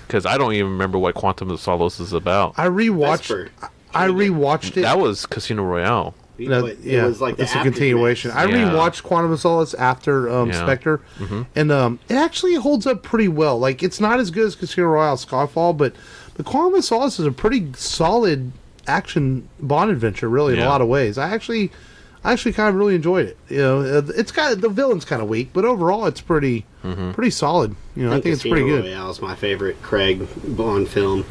Because I don't even remember what Quantum of Solace is about. I rewatched. Vesper. I rewatched it. That was Casino Royale. No, But it was like the it's a continuation. I Yeah. rewatched Quantum of Solace after Yeah. Spectre, and it actually holds up pretty well. Like, it's not as good as Casino Royale Skyfall, but the Quantum of Solace is a pretty solid action Bond adventure, really, in a Yeah. lot of ways. I actually kind of really enjoyed it. You know, it's got the villain's kind of weak, but overall it's pretty solid. You know, I think it's pretty good. Royale is my favorite Craig Bond film.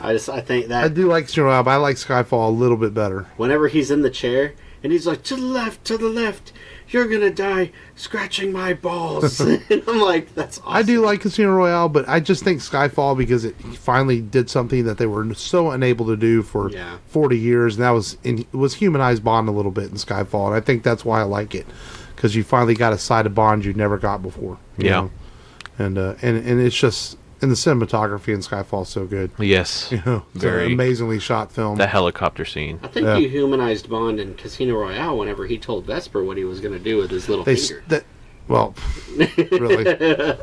I think that I do like Casino Royale, but I like Skyfall a little bit better. whenever he's in the chair and he's like, to the left, you're gonna die scratching my balls. And I'm like, that's awesome. I do like Casino Royale, but I just think Skyfall, because it finally did something that they were so unable to do for 40 years, and that was humanized Bond a little bit in Skyfall, and I think that's why I like it, because you finally got a side of Bond you never got before. You know? And it's just, and the cinematography in Skyfall is so good. Yes. You know, it's Very. an amazingly shot film. The helicopter scene. I think you humanized Bond in Casino Royale whenever he told Vesper what he was going to do with his little finger. Well, really. That's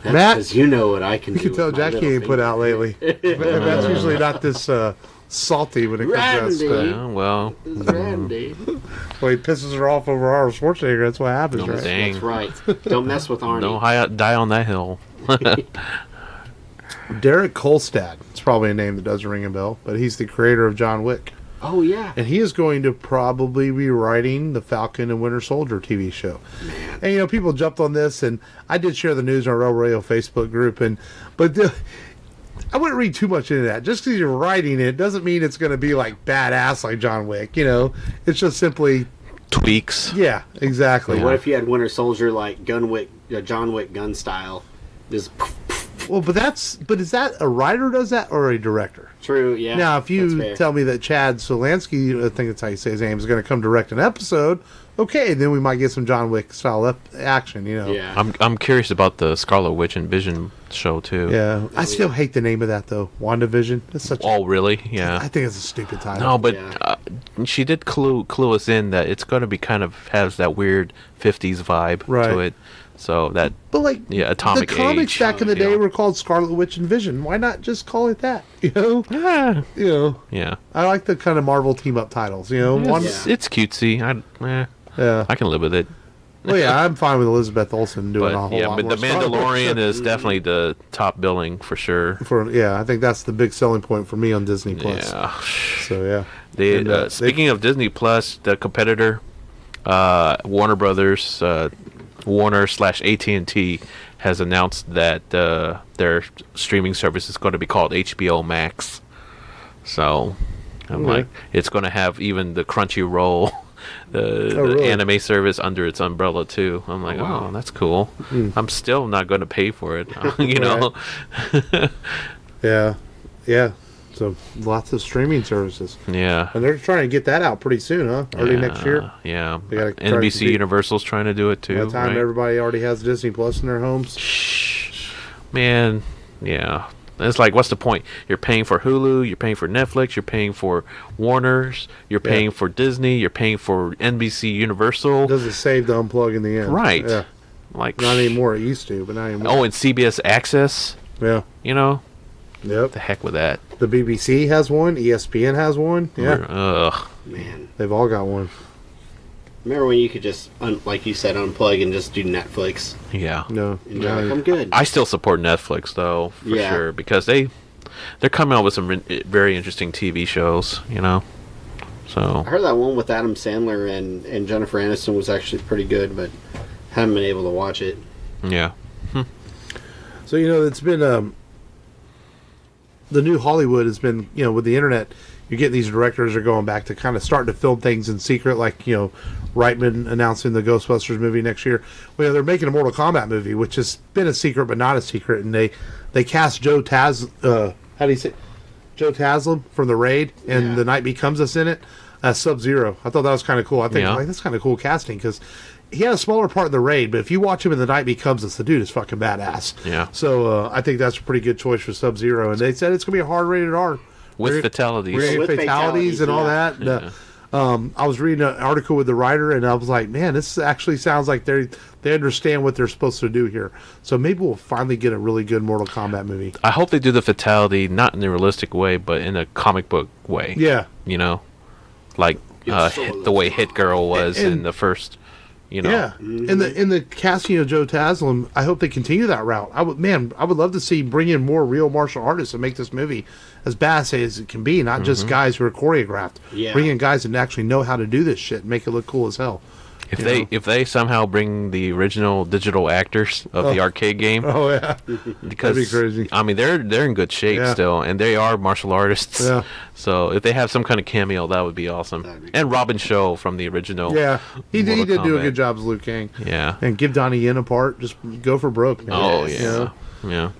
Matt, because you know what I can do. you can tell with my Jackie little ain't put finger. out lately. That's usually not this salty when it comes to that Randy. stuff. Yeah, well, Randy. Well, he pisses her off over Arnold Schwarzenegger. That's what happens, No, right? dang. That's right. Don't mess with Arnie. don't die on that hill. Derek Kolstad. It's probably a name that doesn't ring a bell, but he's the creator of John Wick. Oh, yeah. And he is going to probably be writing the Falcon and Winter Soldier TV show. Man. And, you know, people jumped on this, and I did share the news on our Rail Radio Facebook group, I wouldn't read too much into that. Just because you're writing it doesn't mean it's going to be, like, badass like John Wick, you know? It's just simply... Tweaks. Yeah, exactly. What if you had Winter Soldier like John Wick gun style? Just Well, but is that a writer does that or a director? true, yeah. Now, if that's you fair. tell me that Chad Solansky, I think that's how you say his name, is going to come direct an episode, okay, then we might get some John Wick style action, you know? Yeah. I'm curious about the Scarlet Witch and Vision show too. Yeah. I still hate the name of that, though. WandaVision. That's such Oh, really? Yeah. I think it's a stupid title. No, but Yeah. she did clue us in that it's going to be kind of has that weird 50s vibe Right. to it. So that But, like, yeah, Atomic the comics Age back in the day feel. were called Scarlet Witch and Vision. Why not just call it that? You know? Yeah. You know? Yeah. I like the kind of Marvel team-up titles, you know? It's cutesy. Yeah. I can live with it. Well, yeah, I'm fine with Elizabeth Olsen doing a But whole yeah, lot but more the Star Wars. Mandalorian is definitely the top billing for sure. I think that's the big selling point for me on Disney Plus. Yeah. So yeah. They, And, speaking of Disney Plus, the competitor, Warner Brothers, Warner/AT&T, has announced that their streaming service is going to be called HBO Max. So I'm like, it's going to have even the Crunchyroll, the really? anime service under its umbrella too. I'm like, oh, that's cool. I'm still not going to pay for it, you know. Yeah. So lots of streaming services, Yeah. and they're trying to get that out pretty soon, huh? Early next year. Yeah. They gotta try to NBC compete. Universal's trying to do it too. By the time right? everybody already has Disney Plus in their homes. Man, yeah. It's like, what's the point? You're paying for Hulu, you're paying for Netflix, you're paying for Warner's, you're paying for Disney, you're paying for NBC Universal. Does it save to unplug in the end? Right. Yeah. Like, Not anymore. It used to, but not anymore. oh, and CBS Access, Yeah. you know? Yep. The heck with that. The BBC has one. ESPN has one. Yeah. Ugh. Man. They've all got one. Remember when you could just, like you said, unplug and just do Netflix? Yeah. No. And you're like, I'm good. I still support Netflix, though, for Yeah. sure, because they're coming out with some very interesting TV shows, you know? So, I heard that one with Adam Sandler and Jennifer Aniston was actually pretty good, but haven't been able to watch it. yeah. So, you know, it's been the new Hollywood has been, you know, with the internet, you get these directors are going back to kind of starting to film things in secret, like, you know, Reitman announcing the Ghostbusters movie next year. Well, they're making a Mortal Kombat movie, which has been a secret but not a secret, and they cast Joe Taslim from The Raid, and The Night Becomes Us in it as Sub-Zero. I thought that was kind of cool. I think like that's kind of cool casting because, he had a smaller part in the raid, but if you watch him in The Night Becomes Us, the dude is fucking badass. Yeah. So I think that's a pretty good choice for Sub-Zero. And they said it's going to be a hard rated R. With fatalities. With fatalities and all that. Yeah. I was reading an article with the writer, and I was like, man, this actually sounds like they understand what they're supposed to do here. So maybe we'll finally get a really good Mortal Kombat movie. I hope they do the fatality not in a realistic way, but in a comic book way. Yeah. You know, like the way Hit Girl was in the first. You know. Yeah, in the casting of Joe Taslim, I hope they continue that route. I would love to see bring in more real martial artists and make this movie as badass as it can be, not just guys who are choreographed. Yeah. Bring in guys that actually know how to do this shit and make it look cool as hell. If they somehow bring the original digital actors of the arcade game, oh yeah, because that'd be crazy. I mean they're in good shape still, and they are martial artists. Yeah. So if they have some kind of cameo, that would be awesome. And Robin Shaw from the original. Yeah, he did do a Kombat. good job as Liu Kang. Yeah. And give Donnie Yen a part. Just go for broke, man. Oh yeah. You know? Yeah.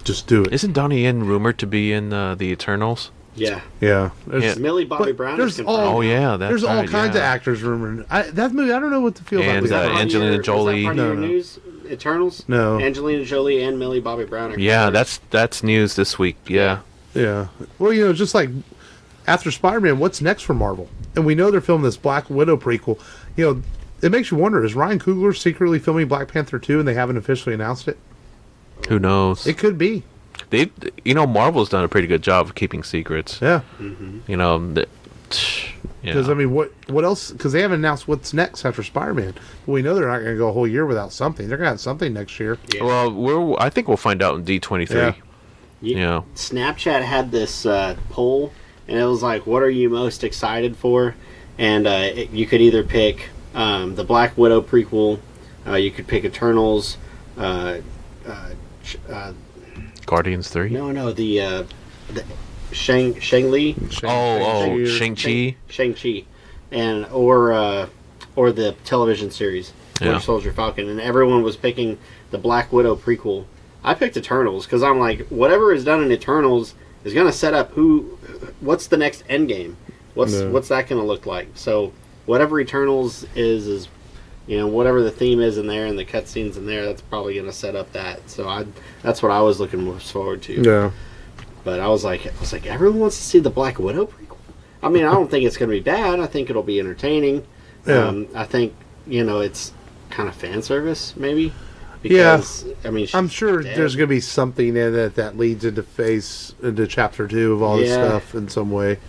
Just do it. Isn't Donnie Yen rumored to be in the Eternals? Yeah. Yeah. Millie Bobby But Brown there's is all- confirmed. Oh yeah, that's There's all right, kinds of yeah. actors rumored. That movie, I don't know what to feel And, about. Part of Angelina your- Jolie. Is that part of No, your no. news? Eternals? No. Angelina Jolie and Millie Bobby Brown are Yeah, confirmed. that's news this week. Yeah. Yeah. Well, just like after Spider-Man, what's next for Marvel? And we know they're filming this Black Widow prequel. It makes you wonder, is Ryan Coogler secretly filming Black Panther 2 and they haven't officially announced it? Who knows? It could be. They, Marvel's done a pretty good job of keeping secrets. Yeah. You know, Because, I mean, what else? Because they haven't announced what's next after Spider-Man. We know they're not going to go a whole year without something. They're going to have something next year. Yeah. Well, I think we'll find out in D23. Yeah. Yeah. Snapchat had this poll, and it was like, what are you most excited for? And you could either pick the Black Widow prequel, you could pick Eternals, Guardians 3. no, the Shang-Li, Shang-Chi. Shang-Chi, and or the television series Yeah. Winter Soldier Falcon, and everyone was picking the Black Widow prequel. I picked Eternals because I'm like, whatever is done in Eternals is going to set up what's the next Endgame, what's that going to look like. So whatever Eternals is whatever the theme is in there and the cutscenes in there, that's probably going to set up that. So that's what I was looking most forward to. Yeah. But I was like, everyone wants to see the Black Widow prequel. I mean, I don't think it's going to be bad. I think it'll be entertaining. Yeah. I think it's kind of fan service, maybe. Because, I mean, I'm sure dead. there's going to be something in it that leads into chapter 2 of all this stuff in some way.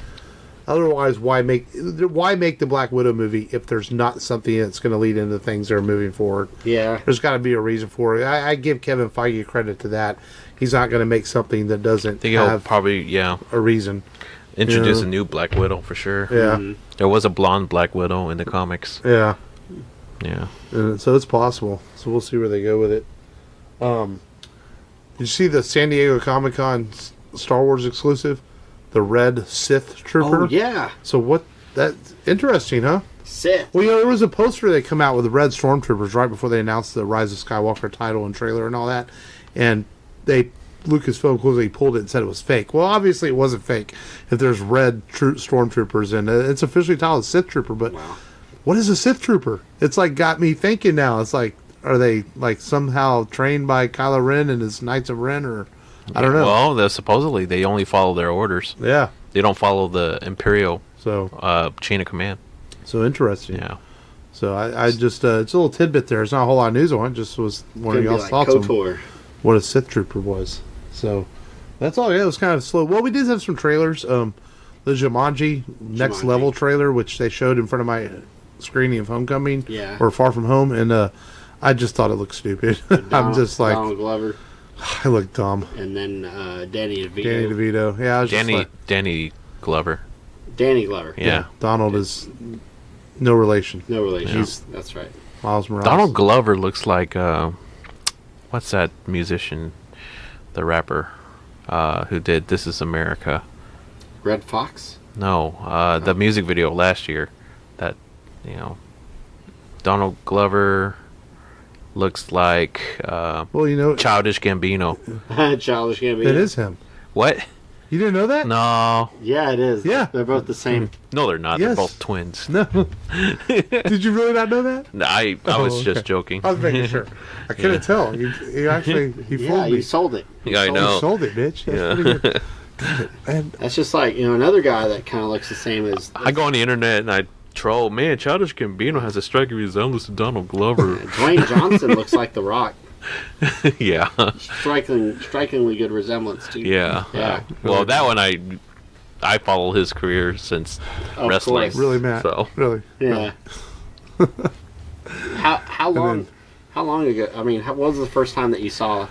Otherwise, why make the Black Widow movie if there's not something that's going to lead into things that are moving forward? Yeah. There's got to be a reason for it. I give Kevin Feige credit to that. He's not going to make something that doesn't I think he'll have probably, a reason. introduce a new Black Widow for sure. Yeah. Mm-hmm. There was a blonde Black Widow in the comics. Yeah. Yeah. So it's possible. So we'll see where they go with it. Did you see the San Diego Comic-Con Star Wars exclusive? The Red Sith Trooper? Oh, yeah. So that's interesting, huh? Sith. Well, there was a poster that come out with the Red Stormtroopers right before they announced the Rise of Skywalker title and trailer and all that. And Lucasfilm quickly pulled it and said it was fake. Well, obviously it wasn't fake if there's red Stormtroopers and it's officially titled Sith Trooper, but what is a Sith Trooper? It's like got me thinking now. It's like, are they like somehow trained by Kylo Ren and his Knights of Ren, or I don't know. Well, supposedly they only follow their orders. Yeah. They don't follow the Imperial So chain of command. so interesting. Yeah. So I just it's a little tidbit there. It's not a whole lot of news on it. Just was wondering Could be y'all's like thoughts on KOTOR. what a Sith Trooper was. So that's all. Yeah, it was kind of slow. Well, we did have some trailers. The Jumanji Next Jumanji. Level trailer, which they showed in front of my screening of Homecoming, Yeah. or Far From Home, and I just thought it looked stupid. I'm just like, Donald Glover, I look dumb. and then Danny DeVito. Danny DeVito. Yeah, I was just like, Danny Glover. Danny Glover. Yeah. Donald is no relation. No relation. He's- That's right. Miles Morales. Donald Glover looks like what's that musician, the rapper, who did "This Is America"? Red Fox. No, the music video last year. That Donald Glover looks like Well, Childish Gambino. Childish Gambino. it is him. What? You didn't know that? No. Yeah, it is. Yeah. They're both the same. No, they're not. Yes. They're both twins. No. Did you really not know that? No, I was just joking. I was making sure. I couldn't tell. You actually he Yeah, fooled me. you sold it. Yeah, I You know. sold it, bitch. That's Yeah. pretty good. Damn it. And That's just like, another guy that kind of looks the same as... I go on the internet and I troll. Man, Childish Gambino has a striking resemblance to Donald Glover. Dwayne Johnson looks like The Rock. Yeah. Strikingly good resemblance, too. Yeah. Yeah. Well, that one I follow his career since Of wrestling. course. really, Matt. So Really. Yeah. How long? then- How long ago? I mean, what was the first time that you saw?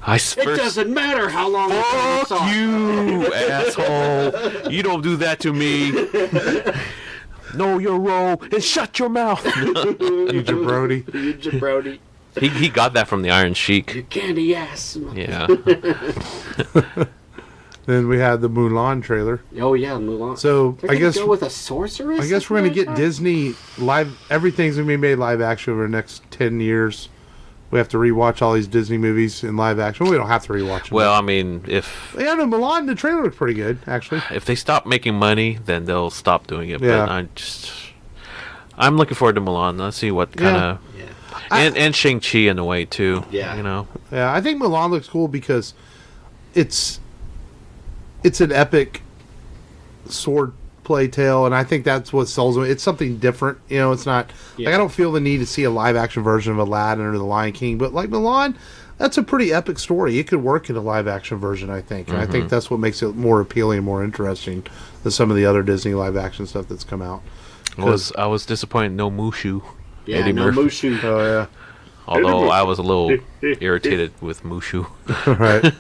It first. doesn't matter how long ago you saw. Fuck you, asshole! You don't do that to me. Know your role and shut your mouth. You jabroni. You jabroni. He got that from the Iron Sheik. You candy ass. Yeah. Then we had the Mulan trailer. Oh yeah, Mulan. So They're I gonna guess go with a sorceress. I guess we're gonna get Disney live. Everything's gonna be made live action over the next 10 years. We have to rewatch all these Disney movies in live action. We don't have to rewatch them. Well, I mean, if yeah, no, Mulan. The trailer looks pretty good, actually. they stop making money, then they'll stop doing it. Yeah. But I'm looking forward to Mulan. Let's see what kind of Yeah. and Shang-Chi in a way too. Yeah. You know. Yeah, I think Mulan looks cool because it's an epic sword play tale, and I think that's what sells it. It's something different, it's not like I don't feel the need to see a live action version of Aladdin or the Lion King, but like Mulan, that's a pretty epic story. It could work in a live action version, I think, and I think that's what makes it more appealing, more interesting than some of the other Disney live action stuff that's come out. I was disappointed no Mushu. Yeah, Eddie no Murphy. Mushu. Oh yeah, Although I was a little irritated with Mushu. right.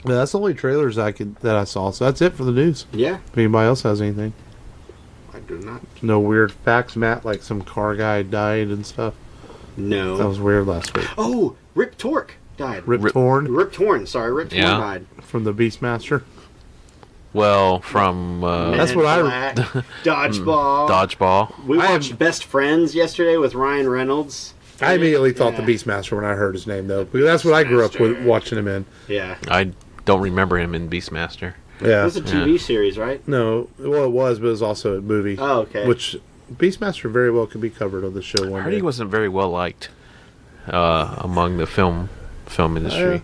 Yeah, that's the only trailers that I saw. So that's it for the news. Yeah, If anybody else has anything, I do not. no weird facts, Matt, like some car guy died and stuff. No. That was weird last week. Oh, Rip Torn died. Rip Torn Rip Torn. Sorry, Rip Torn Yeah. died. from the Beastmaster. Well, from That's Men what I- in Black, Dodgeball. Dodgeball. We I watched Best Friends yesterday with Ryan Reynolds. I immediately thought Yeah. the Beastmaster when I heard his name, though. Because that's what I grew up with, Beastmaster. watching him in. Yeah. I don't remember him in Beastmaster. It Yeah. was a TV series, right? No, well, it was, but it was also a movie. Oh, okay. Which Beastmaster very well could be covered on the show I one heard day. he wasn't very well liked among the film industry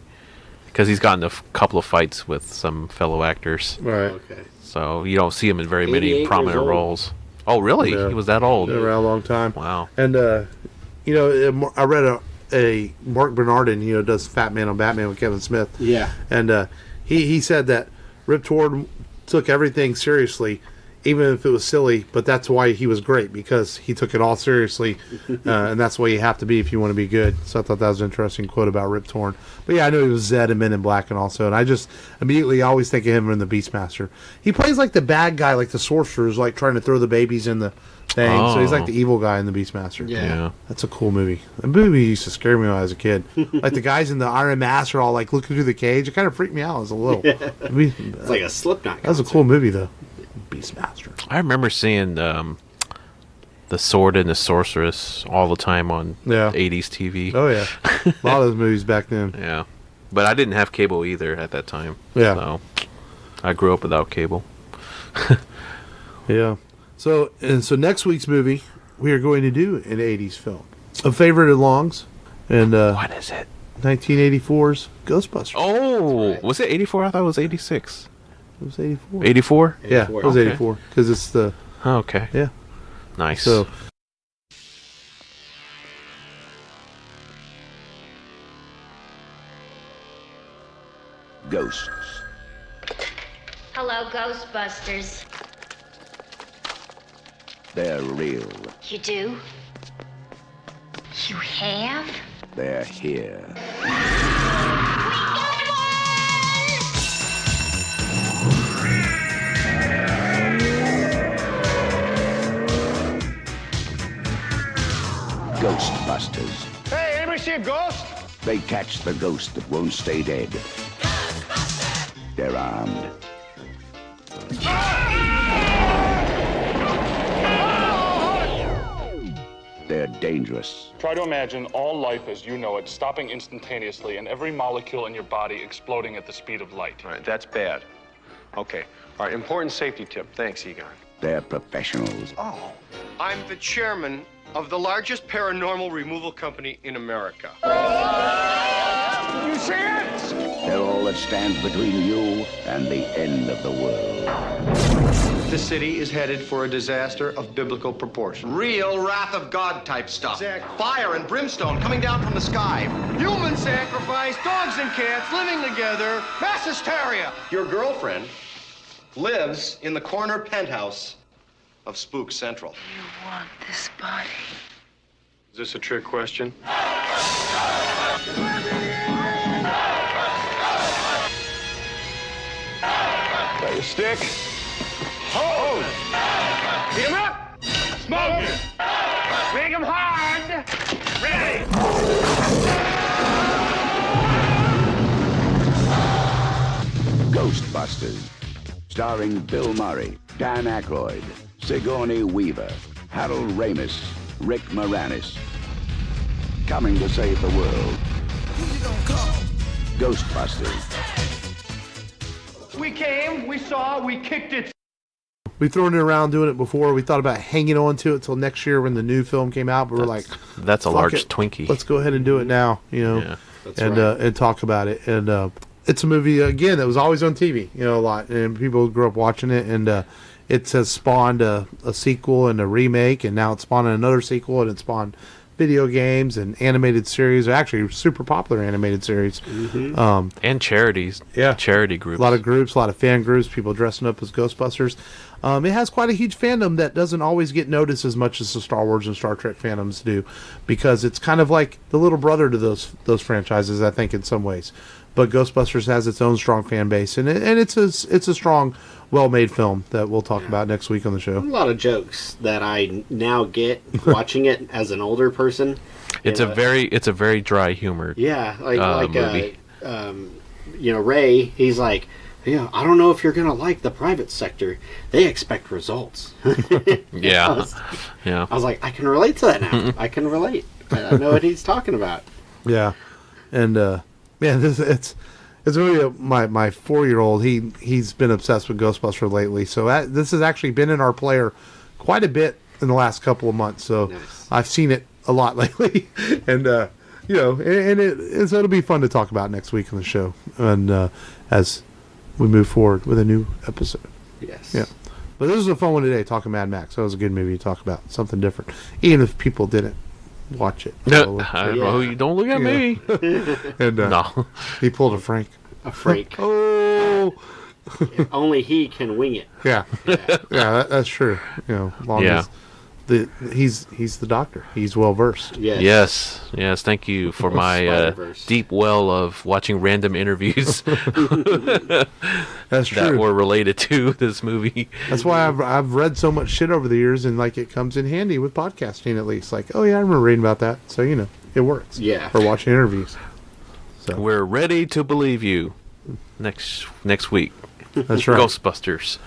because he's gotten a couple of fights with some fellow actors. Right. Okay. So you don't see him in very 88 many years prominent old. roles. Oh, really? Yeah. He was that old? Been around a long time. Wow. And, I read a Mark Bernardin, does Fat Man on Batman with Kevin Smith. Yeah. And he said that Rip Torn took everything seriously, even if it was silly, but that's why he was great, because he took it all seriously, and that's the way you have to be if you want to be good. So I thought that was an interesting quote about Rip Torn. But yeah, I know he was Zed in Men in Black and also, and I just immediately always think of him in the Beastmaster. He plays like the bad guy, like the sorcerer who's like trying to throw the babies in the thing. So he's like the evil guy in the Beastmaster. Yeah. That's a cool movie. The movie used to scare me when I was a kid. Like the guys in the Iron Mask are all like looking through the cage. It kind of freaked me out as a little. I mean, It's like a Slipknot. that was a cool movie though. Beastmaster. I remember seeing the Sword and the Sorceress all the time on Yeah. 80s TV. Oh yeah, a lot of those movies back then. Yeah. But I didn't have cable either at that time. Yeah. So I grew up without cable. Yeah. So next week's movie we are going to do an '80s film, a favorite of Long's, and What is it? 1984's Ghostbusters. Oh, right. was it 84? I thought it was 86. It was 84. 84? Yeah, it was Okay. 84 because it's the Okay. yeah. Nice. So Ghosts. Hello, Ghostbusters. They're real. You do? You have? They're here. Ghostbusters. Hey, anybody see a ghost? They catch the ghost that won't stay dead. They're armed. They're dangerous. Try to imagine all life as you know it stopping instantaneously and every molecule in your body exploding at the speed of light. All right, that's bad. Okay. All right, important safety tip. Thanks, Egon. They're professionals. Oh, I'm the chairman of the largest paranormal removal company in America. You see it? They're all that stands between you and the end of the world. The city is headed for a disaster of biblical proportion. Real wrath of God type stuff. Exactly. Fire and brimstone coming down from the sky. Human sacrifice, dogs and cats living together, mass hysteria. Your girlfriend lives in the corner penthouse of Spook Central. You want this body? Is this a trick question? Got your stick? Hold! Beat him up! Smoke him! Swing him hard! Ready! Ghostbusters. Starring Bill Murray, Dan Aykroyd, Sigourney Weaver, Harold Ramis, Rick Moranis. Coming to save the world. Who you gonna call? Ghostbusters. We came, we saw, we kicked it. We've thrown it around doing it before. We thought about hanging on to it till next year when the new film came out, but we're like, that's a fuck large it. Twinkie. Let's go ahead and do it now, you know, Yeah. and talk about it. And it's a movie again that was always on TV, you know, a lot, and people grew up watching it. And it has spawned a sequel and a remake, and now it's spawned another sequel, and it spawned video games and animated series. Actually, super popular animated series. Mm-hmm. And charities. Yeah. Charity groups. A lot of groups, a lot of fan groups, people dressing up as Ghostbusters. It has quite a huge fandom that doesn't always get noticed as much as the Star Wars and Star Trek fandoms do, because it's kind of like the little brother to those franchises, I think, in some ways. But Ghostbusters has its own strong fan base, and it's a strong, well-made film that we'll talk about next week on the show. A lot of jokes that I now get watching it as an older person. It's a very dry humor. Yeah, movie. You know, Ray, he's like, yeah, I don't know if you're gonna like the private sector. They expect results. Yeah. I was like, I can relate to that now. I can relate. I know what he's talking about. Yeah, and man, it's really my 4-year-old. He's been obsessed with Ghostbusters lately. So this has actually been in our player quite a bit in the last couple of months. So Nice. I've seen it a lot lately, and you know, and so it'll be fun to talk about next week on the show, and as we move forward with a new episode. Yes. Yeah. But this was a fun one today, talking Mad Max. That was a good movie to talk about, something different, even if people didn't watch it. No, I don't know. You don't look at me. And No. he pulled a Frank. A freak. Oh, Only he can wing it. yeah, yeah, that's true. You know, long Yeah. as he's the doctor. He's well versed. Yes. Yes. Thank you for my Spider-Verse. deep well of watching random interviews That's that true. were related to this movie. That's why I've read so much shit over the years, and like it comes in handy with podcasting at least. Like, oh yeah, I remember reading about that. So you know, it works. Yeah. For watching interviews. So We're ready to believe you next week. that's right. Ghostbusters.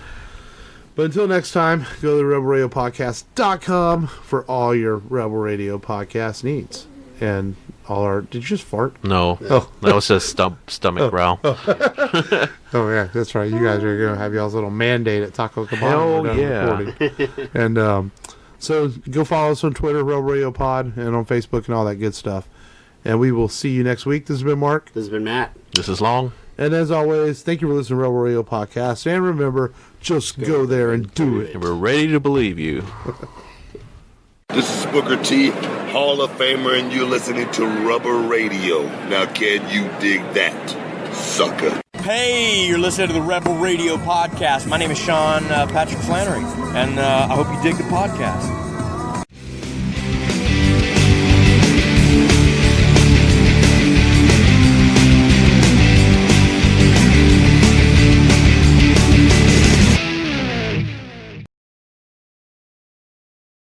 But until next time, go to rebelradiopodcast.com for all your Rebel Radio podcast needs. And all our... Did you just fart? No. Oh. That was just stomach growl. Oh, yeah, that's right. You guys are going to have y'all's little mandate at Taco Cabana. Hell when we're done yeah. recording. And so go follow us on Twitter, Rebel Radio Pod, and on Facebook and all that good stuff. And we will see you next week. This has been Mark. This has been Matt. This is Long. And as always, thank you for listening to Rebel Radio Podcast. And remember, just go there and do it. And we're ready to believe you. This is Booker T, Hall of Famer, and you're listening to Rubber Radio. Now, can you dig that, sucker? Hey, you're listening to the Rebel Radio Podcast. My name is Sean Patrick Flannery, and I hope you dig the podcast.